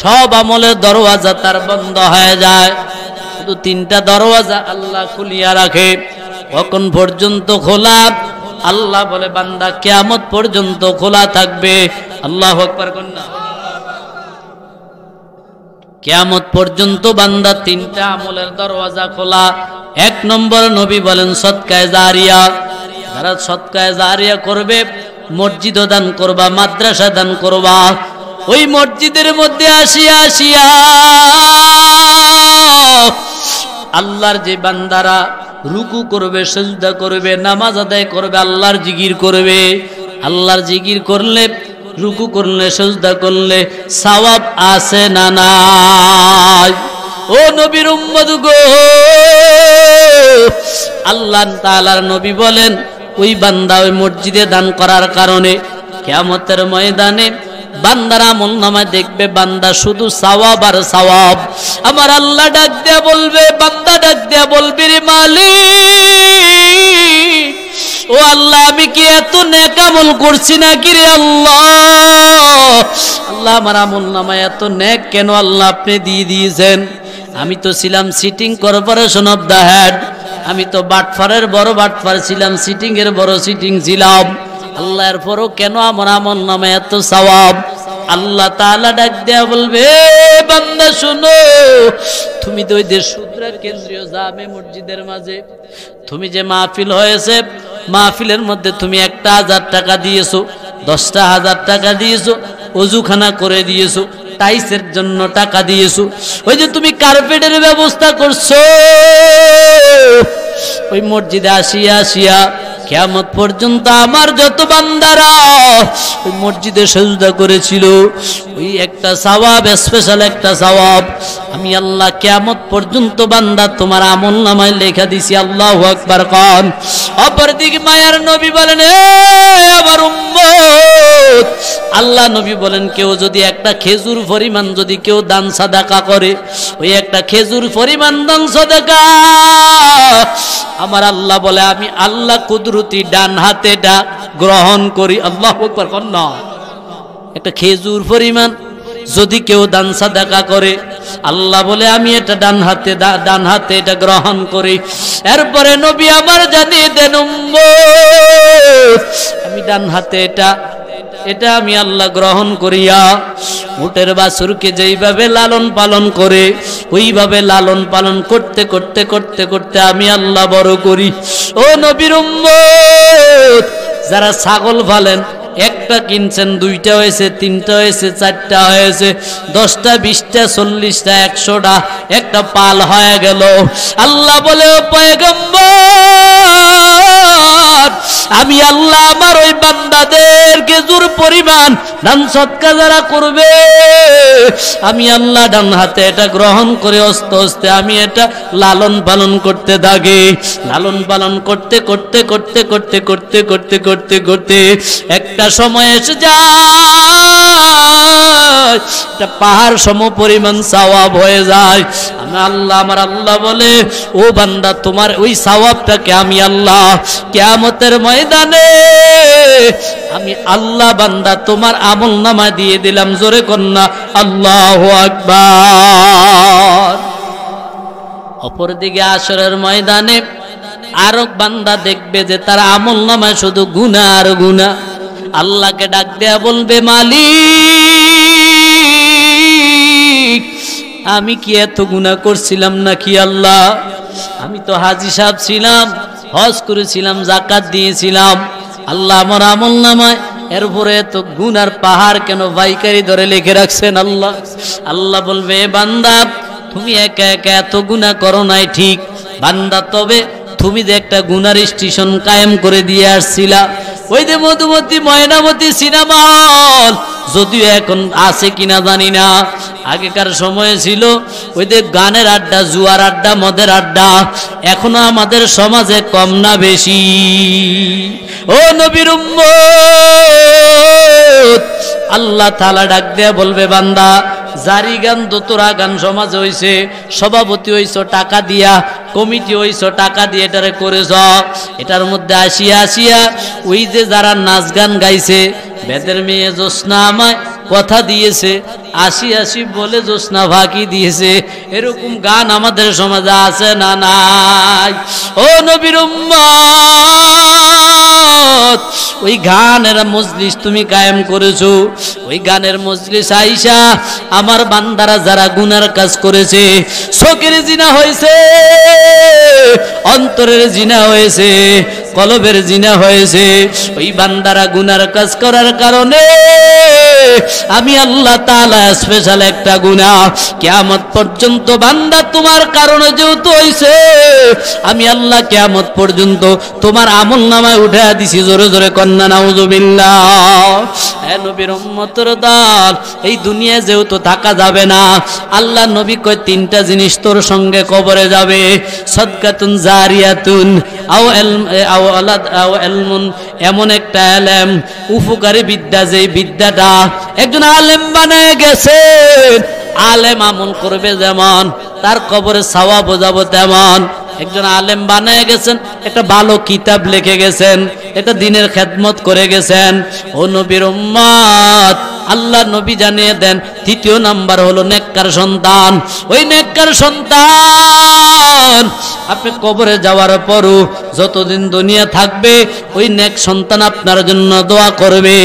সব আমলের দরওয়াজা তার বন্ধ হয়ে যায়, শুধু তিনটা দরওয়াজা আল্লাহ খুলিয়া রাখে। কখন পর্যন্ত খোলা? আল্লাহ বলে বান্দা কিয়ামত পর্যন্ত খোলা থাকবে। আল্লাহু আকবার কন্যা। কিয়ামত পর্যন্ত বান্দা তিনটা আমলের দরওয়াজা খোলা। এক নম্বর নবী বলেন সদকায়ে জারিয়া। যারা সদকায়ে জারিয়া করবে, মসজিদ দান করবা, মাদ্রাসা দান করবা, ওই মসজিদের মধ্যে আসিয়া আসিয়া আল্লাহর যে বান্দারা রুকু করবে, সিজদা করবে, নামাজ আদায় করবে, আল্লাহর জিকির করবে, আল্লাহর জিকির করলে, রুকু করলে, সিজদা করলে সওয়াব আছে না নাই? ও নবীর উম্মত গো, আল্লাহ তাআলার নবী বলেন ওই বান্দা ওই মসজিদে দান করার কারণে কিয়ামতের ময়দানে বান্দার আমলনামায় দেখবে বান্দা শুধু সওয়াব আর সওয়াব। আমার আল্লাহ ডাক দেয়া বলবে, বান্দা ডাক দেয়া বলবে রে মালিক, ও আল্লাহ আমি কি এত নেক আমল করছি নাকি রে আল্লাহ? আল্লাহ আমার আমলনামায় এত নেক কেন আল্লাহ আপনি দিয়ে দিয়েছেন? আমি তো ছিলাম sitting corporation of the head, আমি তো বাটফারের বড় বাটফার ছিলাম, সিটিং এর বড় সিটিং ছিলাম। আল্লাহর পরও কেন আমার আমলনামায় এত সওয়াব? আল্লাহ তাআলা ডাক দেয়া বলবে বান্দা শোনো, তুমি তো ওই দেশসুদ্রা কেন্দ্রীয় জামে মসজিদের মাঝে তুমি যে মাহফিল হয়েছে, মাহফিলের মধ্যে তুমি 1,000 টাকা দিয়েছো, 10,000 টাকা দিয়েছো, ওযুখানা করে দিয়েছো, টাইসের জন্য টাকা দিয়েছো, ওই যে তুমি কার্পেটের ব্যবস্থা করছো, ওই মসজিদে আসিয়া আসিয়া কিয়ামত পর্যন্ত আমার যত বান্দারা ওই মসজিদে সিজদা করেছিল, ওই একটা সওয়াব, স্পেশাল একটা সওয়াব আমি আল্লাহ কিয়ামত পর্যন্ত বান্দা তোমার আমলনামায় লেখা দিছি। আল্লাহু আকবার কোন। অপরদিকে মায়ার নবী বলেন আমার উম্মত, আল্লাহ নবী বলেন কেউ যদি একটা খেজুর পরিমাণ যদি কেউ দান সাদাকা করে, ওই একটা খেজুর পরিমাণ দান সাদাকা আমার আল্লাহ বলে আমি আল্লাহ কুদরতি ডান হাতে এটা গ্রহণ করি। আল্লাহু আকবার কন্যা। একটা খেজুর পরিমাণ যদি কেউ দান সাদাকা করে, আল্লাহ বলে আমি এটা ডান হাতে এটা গ্রহণ করি। এরপরে নবী আমার জানিয়ে দেন উম্মত আমি ডান হাতে এটা আমি আল্লাহ গ্রহণ করিয়া উটের বাছুরকে যেইভাবে লালন পালন করে ওইভাবে লালন পালন করতে করতে করতে করতে আমি আল্লাহ বড় করি। ও নবীর উম্মত, যারা ছাগল পালেন, একটা কিনছেন, 2টা হয়েছে, 3টা হয়েছে, 4টা হয়েছে, 10টা 20টা 40টা 100টা, একটা পাল হয়ে গেল। আল্লাহ বলে ও পয়গম্বর, আমি আল্লাহ আমার ওই বান্দাদের খেজুর পরিমাণ দান সদকা যারা করবে আমি আল্লাহ ডান হাতে এটা গ্রহণ করে আস্তে আস্তে আমি এটা লালন পালন করতে থাকি। লালন পালন করতে করতে করতে করতে করতে করতে করতে করতে একটা সময় এসে যায় এটা পাহাড় সম পরিমাণ সওয়াব হয়ে যায়। আমার আল্লাহ বলে ও বান্দা তোমার ওই সওয়াবটাকে আমি আল্লাহ কিয়ামতের ময়দানে আমি আল্লাহ বান্দা তোমার আমলনামা দিয়ে দিলাম। জোরে কন্যা আল্লাহু আকবার। অপরদিকে আসরের ময়দানে আরো বান্দা দেখবে যে তার আমলনামায় শুধু গুনাহ আর গুনাহ। আল্লাহকে ডাক দেয়া বলবে মালিক আমি কি এত গুনাহ করছিলাম নাকি আল্লাহ? আমি তো হাজী সাহেব ছিলাম, হজ করেছিলাম, যাকাত দিয়েছিলাম, আল্লাহ আমার আমলনামায় এরপরে এত গুনার পাহাড় কেন ভাইকারি ধরে লিখে রাখছেন আল্লাহ? আল্লাহ বলবে বান্দা তুমি একা একা এত গুনাহ করো নাই ঠিক বান্দা, তবে তুমি যে একটা গুনার স্টেশন কায়েম করে দিয়ে আসছিলা, ওই যে মধুমতি ময়নামতি সিনেমা হল, যদিও এখন আছে কিনা জানি না, আগেকার সময়ে ছিল ওই যে গানের আড্ডা, জুয়ার আড্ডা, মদের আড্ডা, এখনো আমাদের সমাজে কম না বেশি? ও নবীর উম্মত, আল্লাহ তাআলা ডাক দেয়া বলবে, বান্দা জারি গান দোতরা গান সমাজে হইছে, সভাপতি হইছ টাকা দিয়া, কমিটি হইছ টাকা দিয়ে এটারে করেছ, এটার মধ্যে আসিয়া আসিয়া ওই যে যারা নাচ গান গাইছে, বেদের মেয়ে জোসনা আমায় কথা দিয়েছে, আসি আসি বলে জোসনা ফাঁকি দিয়েছে, এরকম গান আমাদের সমাজে আছে না নাই? ও নবীর উম্মত, ওই গানের মজলিস তুমি কায়েম করেছো, ওই গানের মজলিস আইসা আমার বান্দারা যারা গুনার কাজ করেছে, চোখের জিনা হয়েছে, অন্তরের জিনা হয়েছে, কলবের জিনা হয়েছে, ওই বান্দারা গুনার কাজ করার কারণে আমি আল্লাহ তাআলা স্পেশাল একটা গুনাহ কিয়ামত পর্যন্ত, বান্দা তোমার কারণে যেহেতু হইছে, আমি আল্লাহ কিয়ামত পর্যন্ত তোমার আমলনামায় উঠায়া দিছি। জোরে জোরে কন্না নাউযুবিল্লাহ। হে নবীর উম্মতের দল, এই দুনিয়া যেহেতু থাকা যাবে না, আল্লাহ নবী কয় তিনটা জিনিস তোর সঙ্গে কবরে যাবে, সাদকাতুন জারিয়াতুন আও আওলাদ আও ইলমুন, এমন একটা ইলম, উপকারী বিদ্যা, যে বিদ্যাটা একজন আলেম বানায় গেছে, আলেম আমল করবে যেমন, তার কবরে সওয়াব যাবে তেমন। একজন আলেম বানায় গেছেন, একটা ভালো কিতাব লিখে গেছেন, এটা দিনের খেদমত করে গেছেন। ও নবীর উম্মত, আল্লাহ নবী জানিয়ে দেন তৃতীয় নাম্বার হলো নেককার সন্তান। ওই নেককার সন্তান আপনি কবরে যাওয়ার পরও যতদিন দুনিয়া থাকবে, ওই নেক সন্তান আপনার জন্য দোয়া করবে।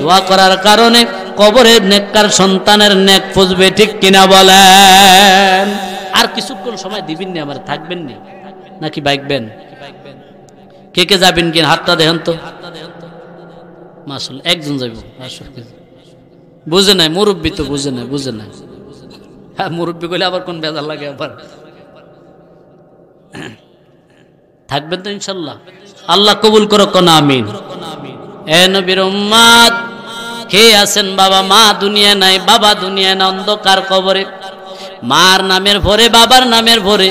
দোয়া করার কারণে কবরে নেককার সন্তানের নেক পুষবে, ঠিক কিনা বলেন? আর কিছুক্ষণ সময় দিবেন নি, আমার থাকবেন নি নাকি বাইকবেন? কে কে যাবেন কি হাতটা দেখেন তো। মাশাআল্লাহ, একজন যাইব। বুঝে নাই মুরব্বী, তো বুঝে নাই, বুঝে নাই। হ্যাঁ, মুরব্বী কইলে আবার কোন বেজার লাগে আবার। থাকবেন তো ইনশাল্লাহ? আল্লাহ কবুল করো, কোন আমিন। এ নবীর উম্মত, কে আছেন বাবা? মা দুনিয়া নাই, বাবা দুনিয়া না, অন্ধকার কবরে। মার নামের ভরে, বাবার নামের ভরে,